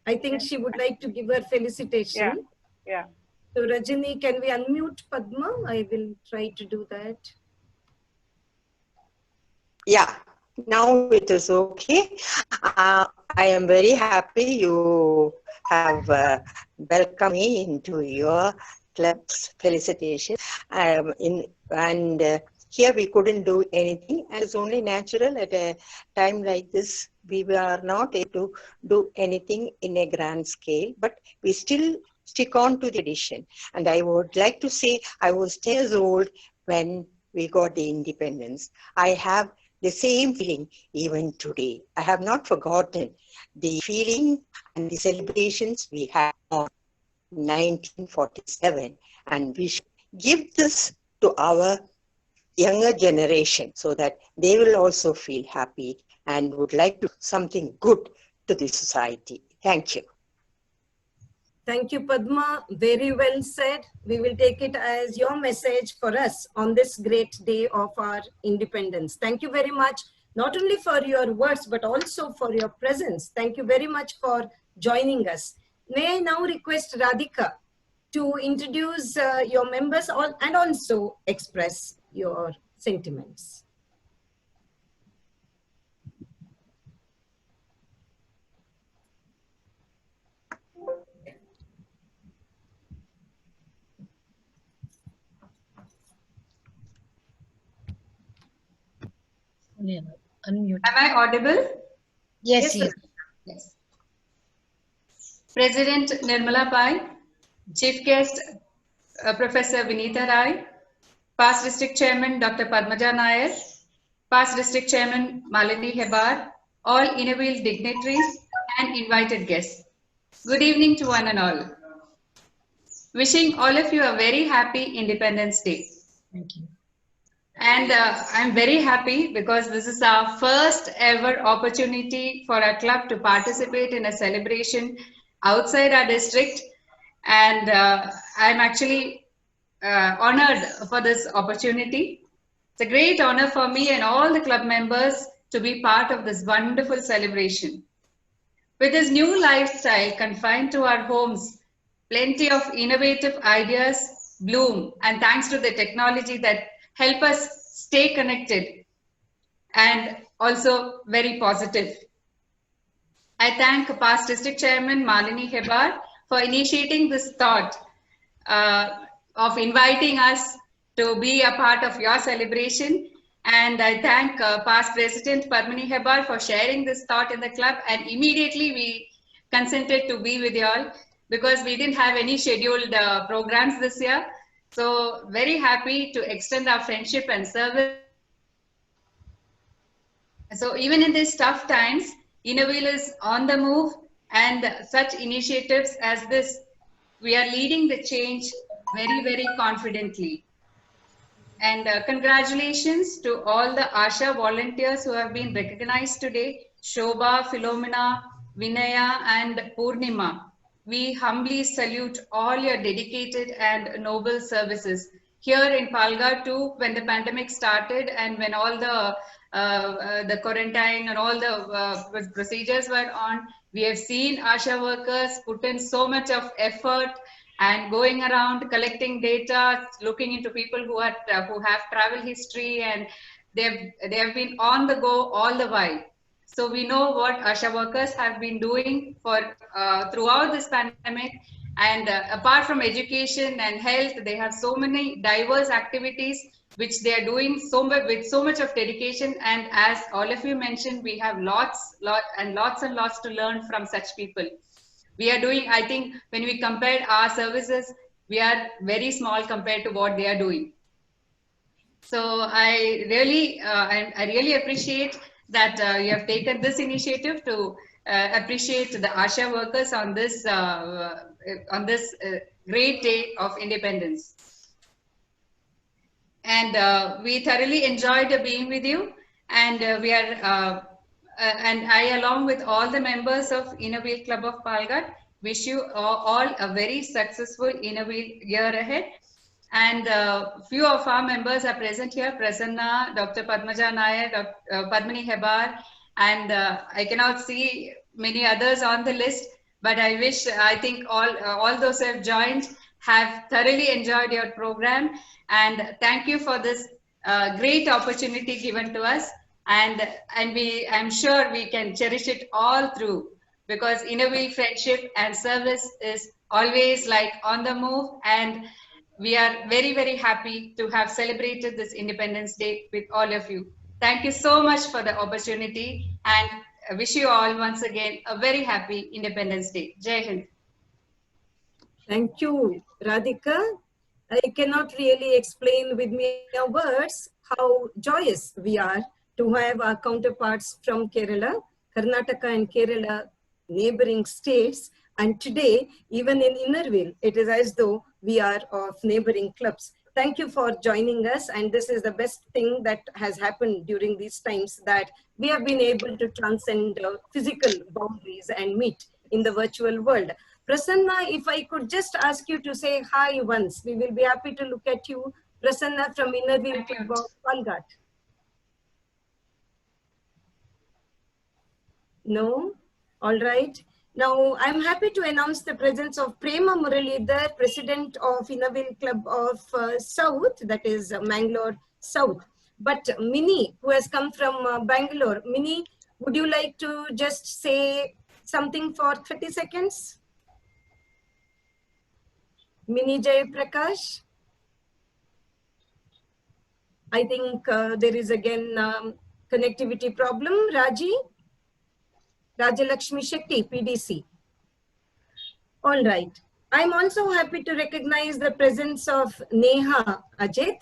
I think she would like to give her felicitation. Yeah. So Rajini, can we unmute Padma? I will try to do that. Yeah, now it is okay. I am very happy you have welcomed me into your club's felicitation. Here we couldn't do anything, and it's only natural at a time like this. We are not able to do anything in a grand scale, but we still stick on to the tradition. And I would like to say I was 10 years old when we got the independence. I have the same feeling even today. I have not forgotten the feeling and the celebrations we had on 1947, and we should give this to our younger generation so that they will also feel happy and would like to do something good to the society. Thank you. Thank you, Padma. Very well said. We will take it as your message for us on this great day of our independence. Thank you very much, not only for your words, but also for your presence. Thank you very much for joining us. May I now request Radhika to introduce your members and also express your sentiments. Unmute. Am I audible? Yes, yes. President Nirmala Pai, Chief Guest Professor Vinita Rai, Past District Chairman Dr. Padmaja Nair, Past District Chairman Malini Hebbar, all Innerwheel dignitaries and invited guests. Good evening to one and all. Wishing all of you a very happy Independence Day. Thank you. And I'm very happy because this is our first ever opportunity for our club to participate in a celebration outside our district. And I'm actually honored for this opportunity. It's a great honor for me and all the club members to be part of this wonderful celebration. With this new lifestyle confined to our homes, plenty of innovative ideas bloom, and thanks to the technology that help us stay connected and also very positive. I thank past district chairman Malini Hebbar for initiating this thought of inviting us to be a part of your celebration. And I thank past President Padmini Hebbar for sharing this thought in the club. And immediately we consented to be with you all because we didn't have any scheduled programs this year. So very happy to extend our friendship and service. So even in these tough times, Innovil is on the move, and such initiatives as this, we are leading the change very, very confidently. And congratulations to all the ASHA volunteers who have been recognized today, Shobha, Philomena, Vinaya, and Purnima. We humbly salute all your dedicated and noble services. Here in Palghar too, when the pandemic started and when all the quarantine and all the procedures were on, we have seen ASHA workers put in so much of effort and going around collecting data, looking into people who have travel history, and they have been on the go all the while. So we know what ASHA workers have been doing for throughout this pandemic. And apart from education and health, they have so many diverse activities which they are doing with so much of dedication. And as all of you mentioned, we have lots and lots to learn from such people. We are doing, I think, when we compare our services, we are very small compared to what they are doing. So I really appreciate that you have taken this initiative to appreciate the ASHA workers on this great day of independence. And we thoroughly enjoyed being with you. And and I, along with all the members of Innovil Club of Palghar, wish you all a very successful Innovil year ahead. And few of our members are present here: Prasanna, Dr. Padmaja Nair, Dr. Padmini Hebbar, and I cannot see many others on the list. But I think all those who have joined have thoroughly enjoyed your program. And thank you for this great opportunity given to us. And I'm sure we can cherish it all through, because Innovil friendship and service is always like on the move. And we are very, very happy to have celebrated this Independence Day with all of you. Thank you so much for the opportunity, and I wish you all once again a very happy Independence Day. Jai Hind. Thank you, Radhika. I cannot really explain with mere words how joyous we are to have our counterparts from Kerala, Karnataka and Kerala, neighboring states. And today, even in Innerville, it is as though we are of neighboring clubs. Thank you for joining us. And this is the best thing that has happened during these times, that we have been able to transcend physical boundaries and meet in the virtual world. Prasanna, if I could just ask you to say hi once, we will be happy to look at you. Prasanna from Innerville Club of Palghar. No? All right. Now, I'm happy to announce the presence of Prema Muralidhar, President of Innerville Club of South, that is Mangalore South. But Minnie, who has come from Bangalore, Minnie, would you like to just say something for 30 seconds? Minnie Jay Prakash? I think there is again connectivity problem. Raji? Rajalakshmi Shetty, PDC. All right. I'm also happy to recognize the presence of Neha Ajit.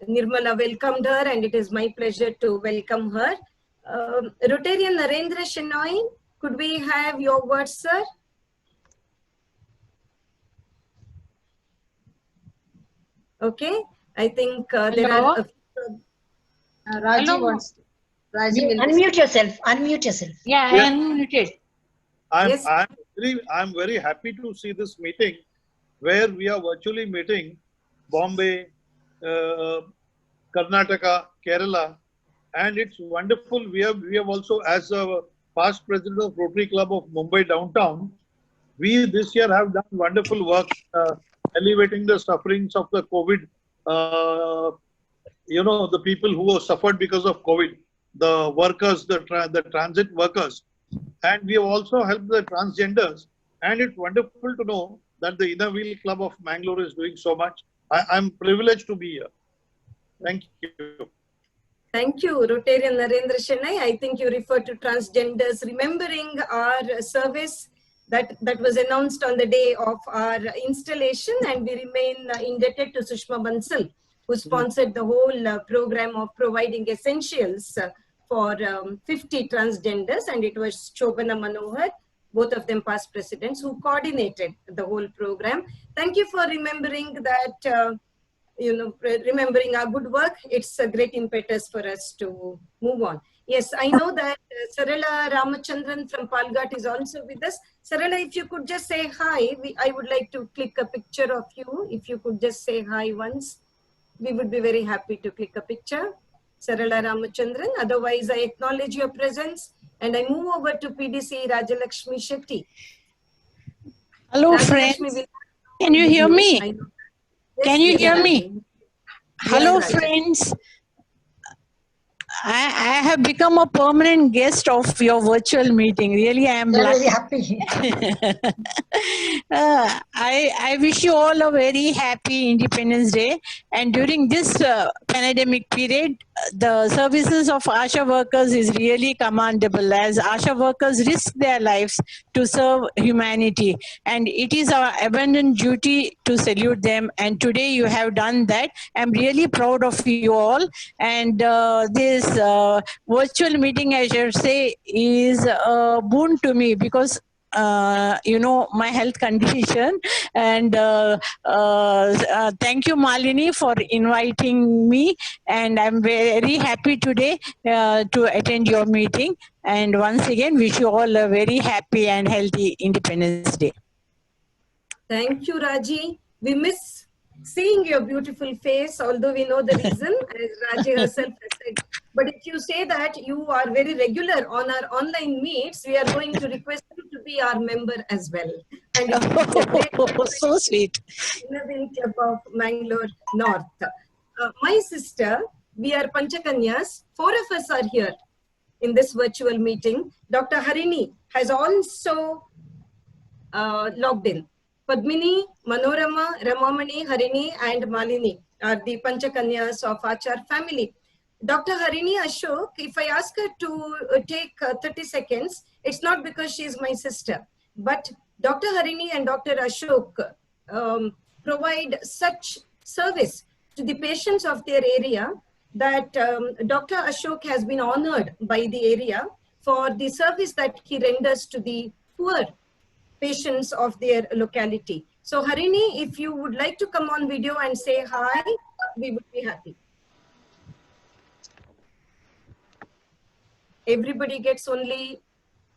Nirmala welcomed her, and it is my pleasure to welcome her. Rotarian Narendra Shenoy, could we have your words, sir? Okay. I think there are Raji Hello. wants to. Raji will Unmute yourself. Unmute yourself. Yeah, I am muted. I'm very happy to see this meeting where we are virtually meeting Bombay, Karnataka, Kerala, and it's wonderful. We have also, as a past president of Rotary Club of Mumbai Downtown, we this year have done wonderful work alleviating the sufferings of the COVID. The people who have suffered because of COVID, the workers, the transit workers, and we have also helped the transgenders And it's wonderful to know that the Inner Wheel Club of Mangalore is doing so much. I'm privileged to be here. Thank you. Thank you, Rotarian Narendra Shennai. I think you refer to transgenders, remembering our service that was announced on the day of our installation, and we remain indebted to Sushma Bansal, who sponsored the whole program of providing essentials for 50 transgenders, and it was Shobana Manohar, both of them past presidents, who coordinated the whole program. Thank you for remembering that, remembering our good work. It's a great impetus for us to move on. Yes, I know that Sarala Ramachandran from Palghat is also with us. Sarala, if you could just say hi, I would like to click a picture of you. If you could just say hi once, we would be very happy to click a picture. Sarala Ramachandran. Otherwise, I acknowledge your presence and I move over to PDC Rajalakshmi Shetty. Hello, friends. Can you hear me? Yes, Can you hear me? Yes, Hello, Raja. friends. I have become a permanent guest of your virtual meeting. Really, I am very happy. I wish you all a very happy Independence Day. And during this pandemic period, the services of ASHA workers is really commendable, as ASHA workers risk their lives to serve humanity. And it is our abundant duty to salute them. And today you have done that. I'm really proud of you all. And this virtual meeting, I should say, is a boon to me because my health condition, and thank you, Malini, for inviting me, and I'm very happy today to attend your meeting, and once again wish you all a very happy and healthy Independence Day. Thank you, Raji. We miss seeing your beautiful face, although we know the reason, as Raji herself has said. But if you say that you are very regular on our online meets, we are going to request you to be our member as well. And so sweet. Inner Wheel Club of Mangalore North. My sister, we are Panchakanyas. 4 of us are here in this virtual meeting. Dr. Harini has also logged in. Padmini, Manorama, Ramamani, Harini and Malini are the Panchakanyas of Achar family. Dr. Harini Ashok, if I ask her to take 30 seconds, it's not because she is my sister, but Dr. Harini and Dr. Ashok provide such service to the patients of their area that Dr. Ashok has been honored by the area for the service that he renders to the poor patients of their locality. So Harini, if you would like to come on video and say hi, we would be happy. Everybody gets only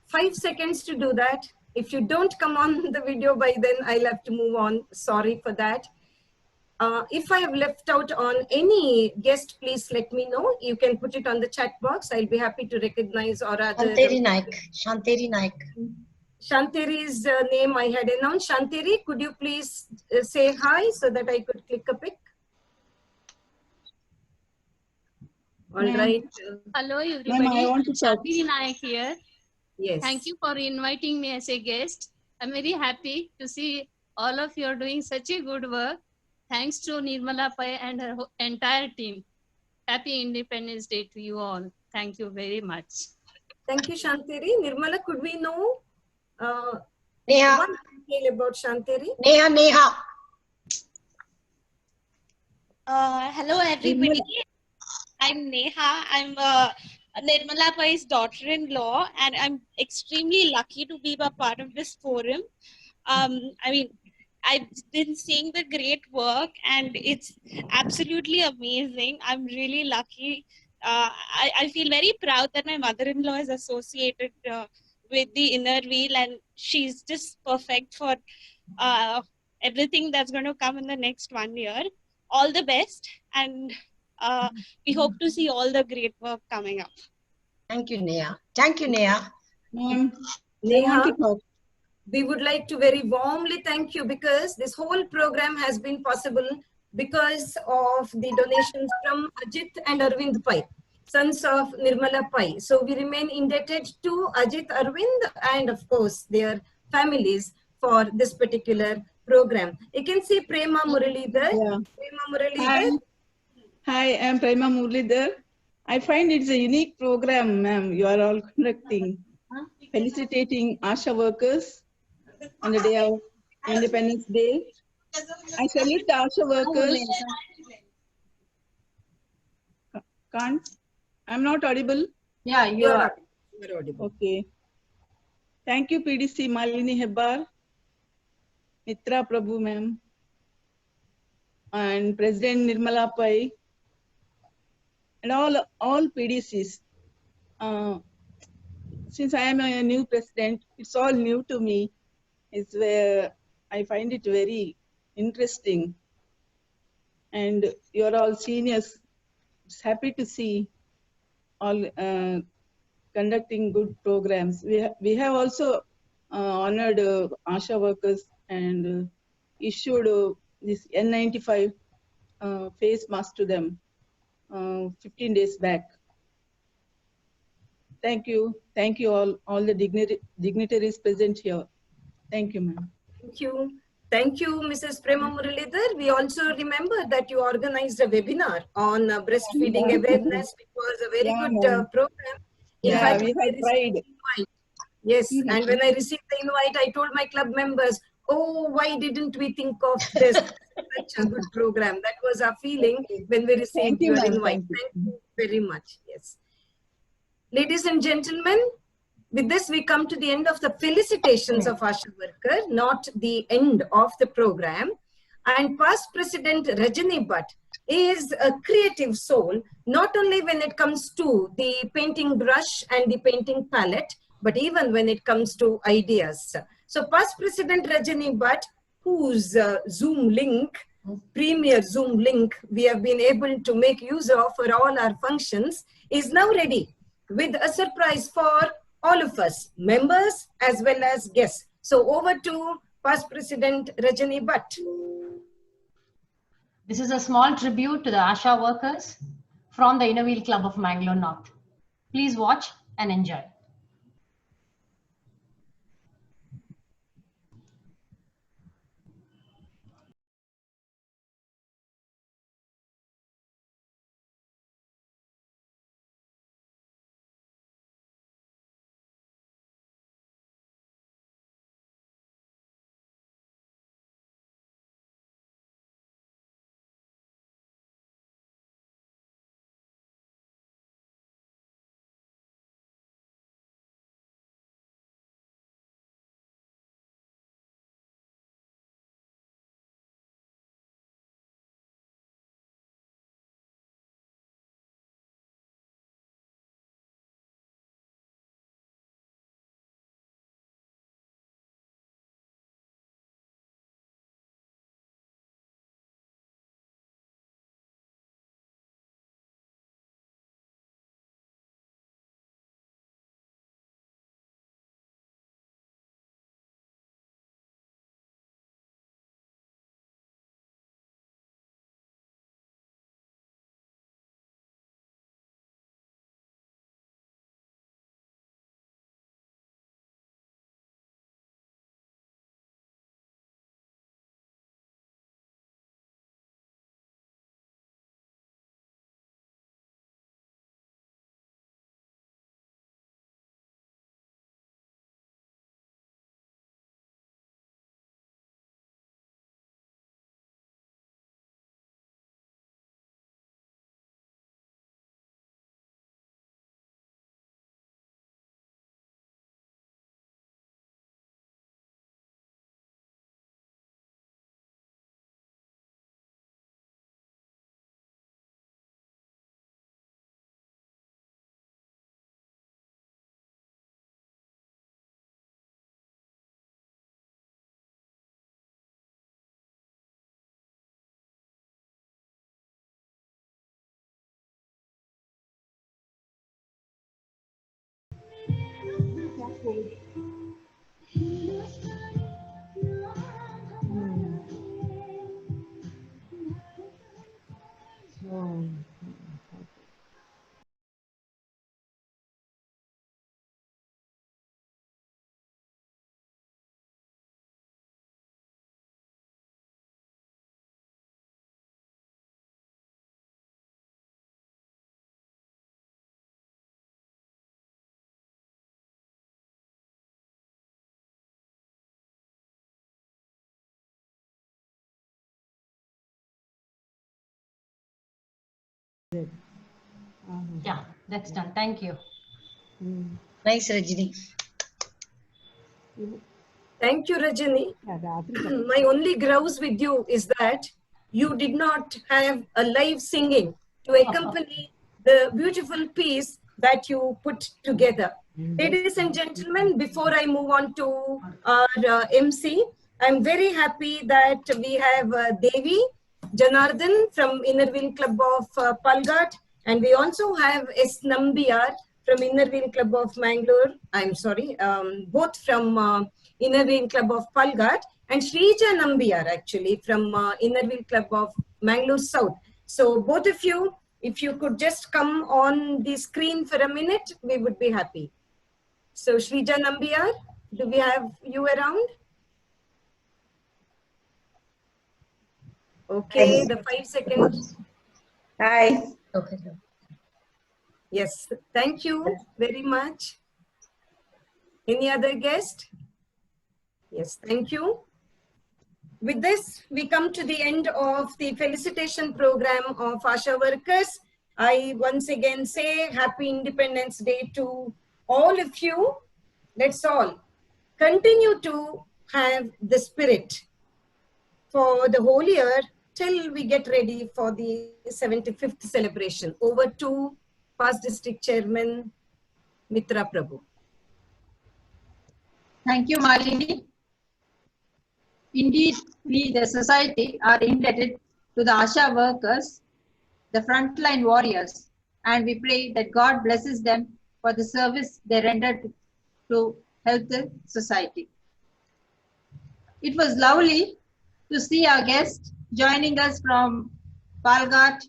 5 seconds to do that. If you don't come on the video by then, I'll have to move on. Sorry for that. If I have left out on any guest, please let me know. You can put it on the chat box. I'll be happy to recognize or other. Shanteri Naik. Shanteri Naik. Shanteri's name I had announced. Shanteri, could you please say hi so that I could click a pic? All right. Hello, everybody. I want to talk. Shanteri Naik here. Yes. Thank you for inviting me as a guest. I'm very happy to see all of you are doing such a good work. Thanks to Nirmala Pai and her entire team. Happy Independence Day to you all. Thank you very much. Thank you, Shanteri. Nirmala, could we know Neha. one detail about Shanteri? Neha. Hello, everybody. I'm Neha. I'm Nirmala Pai's daughter-in-law, and I'm extremely lucky to be a part of this forum. I've been seeing the great work, and it's absolutely amazing. I'm really lucky. I feel very proud that my mother-in-law is associated with the Inner Wheel, and she's just perfect for everything that's going to come in the next 1 year. All the best, and we hope to see all the great work coming up. Thank you, Neha. Thank you, Neha. Neha, we would like to very warmly thank you, because this whole program has been possible because of the donations from Ajit and Arvind Pai, sons of Nirmala Pai. So we remain indebted to Ajit, Arvind, and of course their families for this particular program. You can see Prema Muralidhar. Yeah. Prema Muralidhar. Hi, I'm Prema Muralidhar. I find it's a unique program, ma'am, you are all conducting, felicitating ASHA workers on the day of Independence Day. I salute the ASHA workers. Can't? I'm not audible? Yeah, you are. You're audible. Okay. Thank you, PDC Malini Hebbar, Mitra Prabhu, ma'am, and President Nirmala Pai, and all PDCs. Since I am a new president, it's all new to me. It's where I find it very interesting. And you're all seniors. It's happy to see all conducting good programs. We have also honored ASHA workers and issued this N95 face mask to them 15 days back. Thank you all the dignitaries present here. Thank you, ma'am. Thank you. Thank you, Mrs. Prema Muralidhar. We also remember that you organized a webinar on breastfeeding awareness. It was a very good program. In fact, we have tried. Yes, and when I received the invite, I told my club members, oh, why didn't we think of this? Such a good program. That was our feeling when we received your invite. Thank you very much. Yes. Ladies and gentlemen, with this, we come to the end of the felicitations of ASHA worker, not the end of the program. And past President Rajani Bhatt is a creative soul, not only when it comes to the painting brush and the painting palette, but even when it comes to ideas. So past President Rajani Bhatt, whose Zoom link, premier Zoom link, we have been able to make use of for all our functions, is now ready with a surprise for all of us, members as well as guests. So over to past President Rajani Bhatt. This is a small tribute to the ASHA workers from the Inner Wheel Club of Mangalore North. Please watch and enjoy. Yeah, that's done. Thank you. Nice, Rajini. Thank you, Rajini. My only grouse with you is that you did not have a live singing to accompany the beautiful piece that you put together. Ladies and gentlemen, before I move on to our MC, I'm very happy that we have Devi Janardhan from Innerville Club of Palghat, and we also have S. Nambiar from Innerville Club of Mangalore. I'm sorry, both from Innerville Club of Palghat, and Shrija Nambiar actually from Innerville Club of Mangalore South. So both of you, if you could just come on the screen for a minute, we would be happy. So Shrija Nambiar, do we have you around? Okay, the 5 seconds. Hi. Okay. Yes, thank you very much. Any other guest? Yes, thank you. With this, we come to the end of the felicitation program of ASHA workers. I once again say Happy Independence Day to all of you. Let's all continue to have the spirit for the whole year till we get ready for the 75th celebration. Over to past district chairman Mitra Prabhu. Thank you, Malini. Indeed, we, the society, are indebted to the ASHA workers, the frontline warriors, and we pray that God blesses them for the service they rendered to help the society. It was lovely to see our guest joining us from Palghat,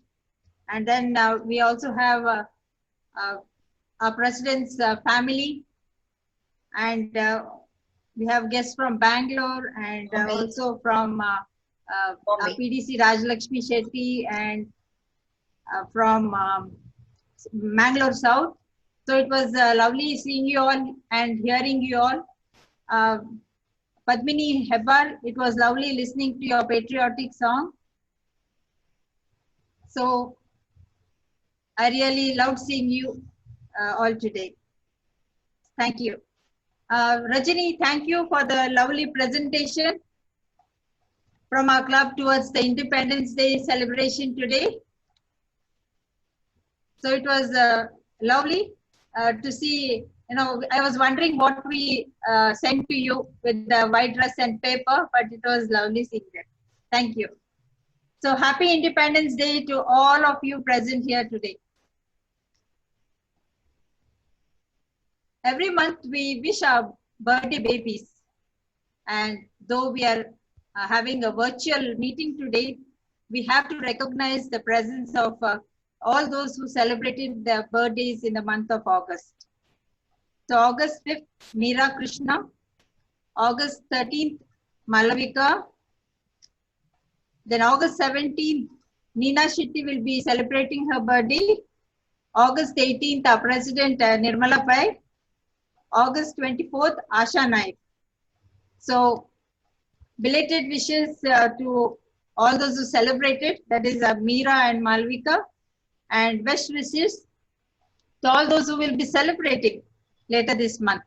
and then we also have our president's family, and we have guests from Bangalore and also from PDC Rajalakshmi Shetty and from Mangalore South. So it was lovely seeing you all and hearing you all. Padmini Hebbar, it was lovely listening to your patriotic song. So I really loved seeing you all today. Thank you. Rajini, thank you for the lovely presentation from our club towards the Independence Day celebration today. So it was lovely to see, I was wondering what we sent to you with the white dress and paper, but it was lovely seeing that. Thank you. So happy Independence Day to all of you present here today. Every month we wish our birthday babies, and though we are having a virtual meeting today, we have to recognize the presence of all those who celebrated their birthdays in the month of August. So August 5th, Meera Krishna. August 13th, Malavika. Then August 17th, Neena Shetty will be celebrating her birthday. August 18th, our President Nirmala Pai. August 24th, Asha Naik. So, belated wishes to all those who celebrated, that is Meera and Malvika, and best wishes to all those who will be celebrating later this month.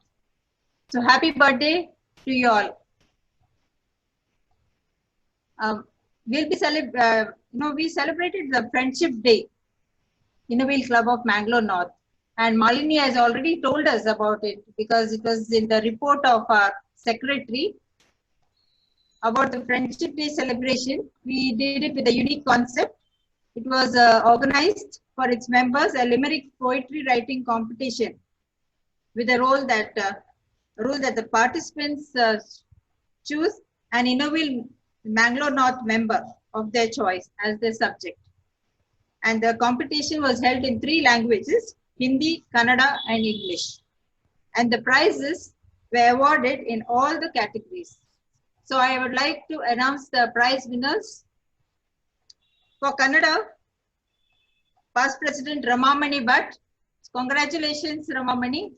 So, happy birthday to you all. We celebrated the Friendship Day in Innerville Club of Mangalore North. And Malini has already told us about it because it was in the report of our secretary about the Friendship Day celebration. We did it with a unique concept. It was organized for its members a limerick poetry writing competition with a role that the participants choose an Innerville Mangalore North member of their choice as their subject. And the competition was held in 3 languages: Hindi, Kannada, and English. And the prizes were awarded in all the categories. So I would like to announce the prize winners. For Kannada, past President Ramamani Bhatt. Congratulations, Ramamani.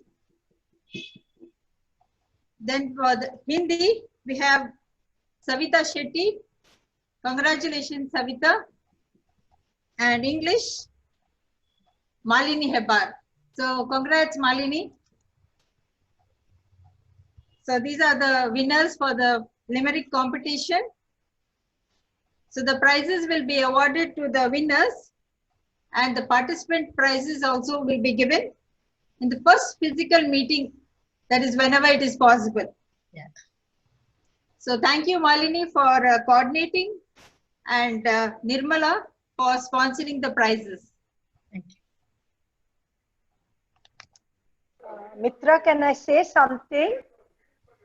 Then for the Hindi, we have Savita Shetty. Congratulations, Savita. And English, Malini Hebbar. So congrats, Malini. So these are the winners for the limerick competition. So the prizes will be awarded to the winners, and the participant prizes also will be given in the first physical meeting, that is whenever it is possible. Yeah. So thank you, Malini, for coordinating, and Nirmala for sponsoring the prizes. Thank you. Mitra, can I say something?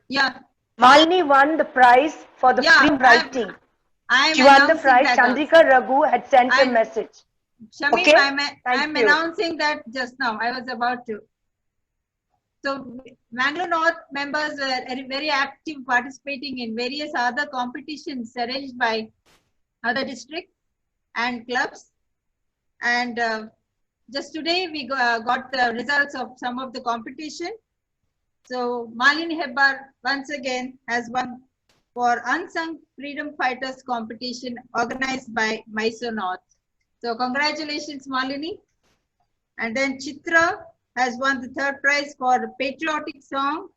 Yeah. Malini won the prize for the screenwriting. I'm She won the announcing prize. that Chandrika Raghu had sent a message. Shamim, Okay? I'm you. announcing that just now. I was about to. So Mangalore North members were very active, participating in various other competitions arranged by other districts and clubs. And just today we got the results of some of the competition. So Malini Hebbar once again has won for Unsung Freedom Fighters competition organized by Mysore North. So congratulations, Malini. And then Chitra has won the third prize for patriotic song,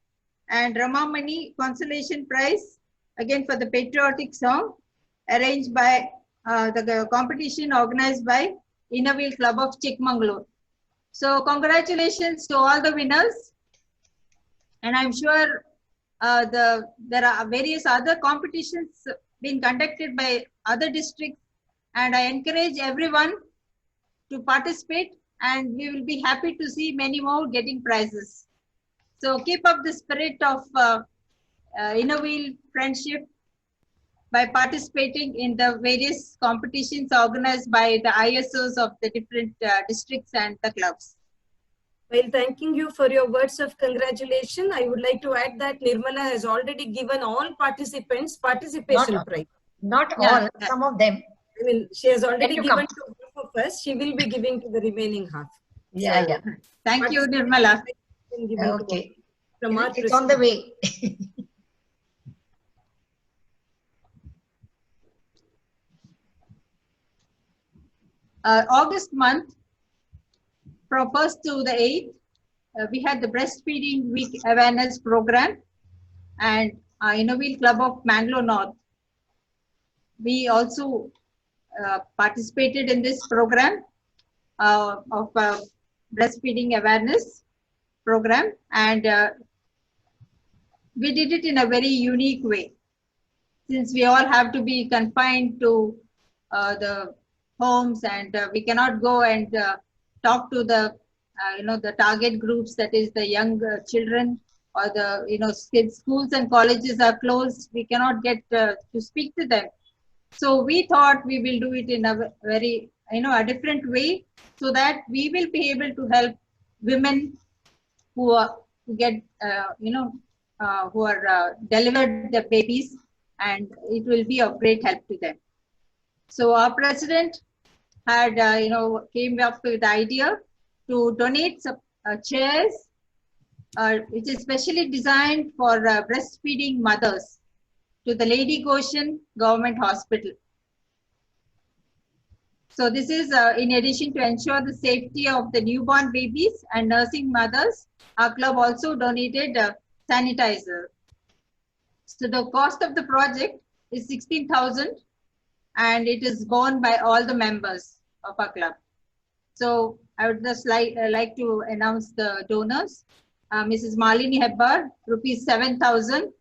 and Ramamani consolation prize again for the patriotic song arranged by the competition organized by Innerville Club of Chikmagalur. So congratulations to all the winners. And I'm sure there are various other competitions being conducted by other districts, and I encourage everyone to participate, and we will be happy to see many more getting prizes. So keep up the spirit of Innerville friendship by participating in the various competitions organized by the ISOs of the different districts and the clubs. While thanking you for your words of congratulation, I would like to add that Nirmala has already given all participants participation prize. Not all, some of them. I mean, she has already you given come. to half of us. She will be giving to the remaining half. Yeah, yeah. Thank you, Nirmala. Okay. From our It's on the way. August month, from 1st to the 8th, we had the breastfeeding week awareness program, and Innerville Club of Mangalore North. We also participated in this program of breastfeeding awareness program, and we did it in a very unique way, since we all have to be confined to the homes, and we cannot go and talk to the the target groups, that is the young children, or the schools and colleges are closed. We cannot get to speak to them. So we thought we will do it in a very a different way, so that we will be able to help women who get who are delivered the babies, and it will be of great help to them. So our president had came up with the idea to donate some chairs which is specially designed for breastfeeding mothers to the Lady Goshen Government Hospital. So this is in addition to ensure the safety of the newborn babies and nursing mothers. Our club also donated sanitizer. So the cost of the project is 16,000, and it is borne by all the members of our club. So I would just like to announce the donors. Mrs. Malini Hebbar, rupees 7,000.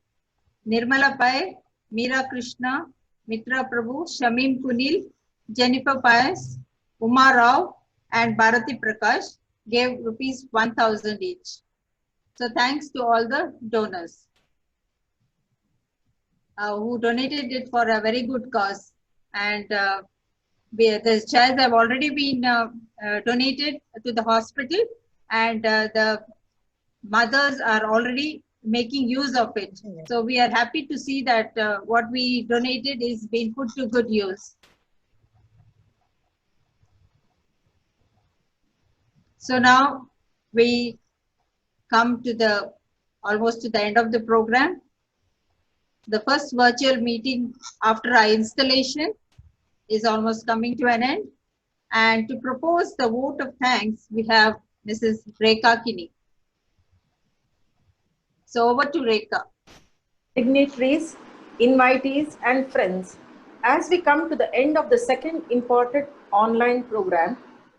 Nirmala Pai, Meera Krishna, Mitra Prabhu, Shamim Kunil, Jennifer Pius, Uma Rao, and Bharati Prakash gave rupees 1,000 each. So thanks to all the donors who donated it for a very good cause. And the chairs have already been donated to the hospital, and the mothers are already making use of it. So we are happy to see that what we donated is being put to good use. So now we come to almost to the end of the program. The first virtual meeting after our installation is almost coming to an end. And to propose the vote of thanks, we have Mrs. Rekha Kini. So over to Rekha. Dignitaries, invitees, and friends, as we come to the end of the second important online program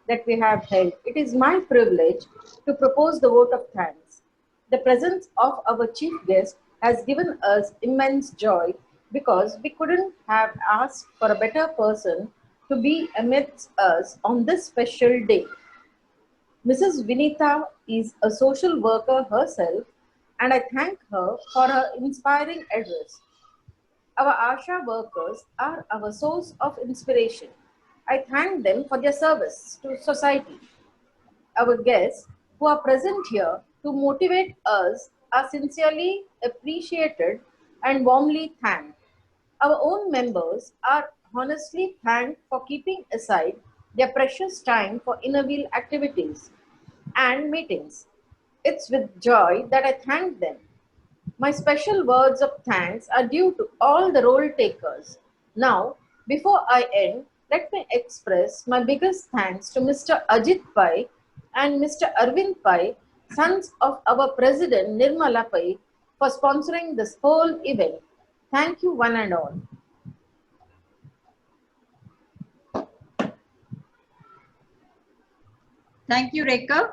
that we have held, it is my privilege to propose the vote of thanks. The presence of our chief guest has given us immense joy because we couldn't have asked for a better person to be amidst us on this special day. Mrs. Vinita is a social worker herself, and I thank her for her inspiring address. Our ASHA workers are our source of inspiration. I thank them for their service to society. Our guests who are present here to motivate us are sincerely appreciated and warmly thanked. Our own members are honestly thanked for keeping aside their precious time for inner wheel activities and meetings. It's with joy that I thank them. My special words of thanks are due to all the role takers. Now, before I end, let me express my biggest thanks to Mr. Ajit Pai and Mr. Arvind Pai, sons of our President Nirmala Pai, for sponsoring this whole event. Thank you one and all. Thank you, Rekha.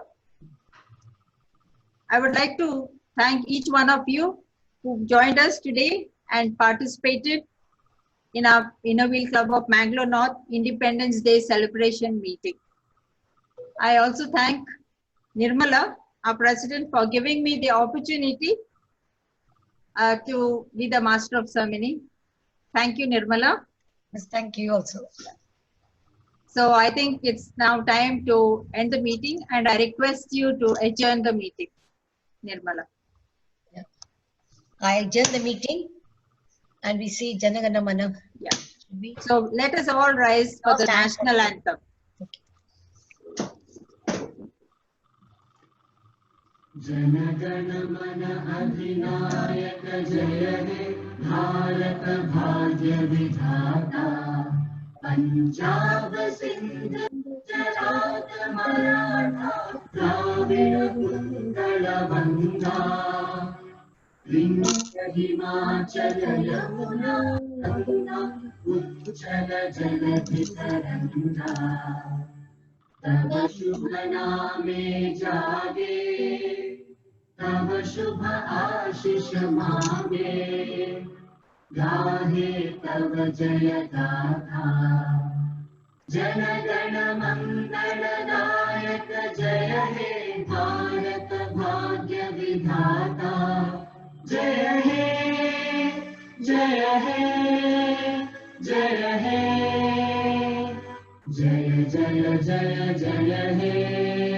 I would like to thank each one of you who joined us today and participated in our Inner Wheel Club of Mangalore North Independence Day celebration meeting. I also thank Nirmala, our president, for giving me the opportunity to be the master of ceremony. Thank you, Nirmala. Yes, thank you also. So I think it's now time to end the meeting, and I request you to adjourn the meeting, Nirmala. Yeah. I adjourn the meeting, and we see Jana Gana Mana. Yeah. So let us all rise for the national anthem. Jana Gana Mana Adhinayaka Jaya He Bharat Bhagya Vidhata Punjab Sindh Gujarat Maratha Dravida Kundala Vanga Vindhya Himachala Yamuna Ganga Uchala Jaladhi Taranga तव शुभ नामे जागे तव शुभ आशीष मांगे गाहे तव जय गाथा जन गण मंगल दायक जय हे भारत भाग्य विधाता जय हे जय हे जय हे जय जय जय जय हे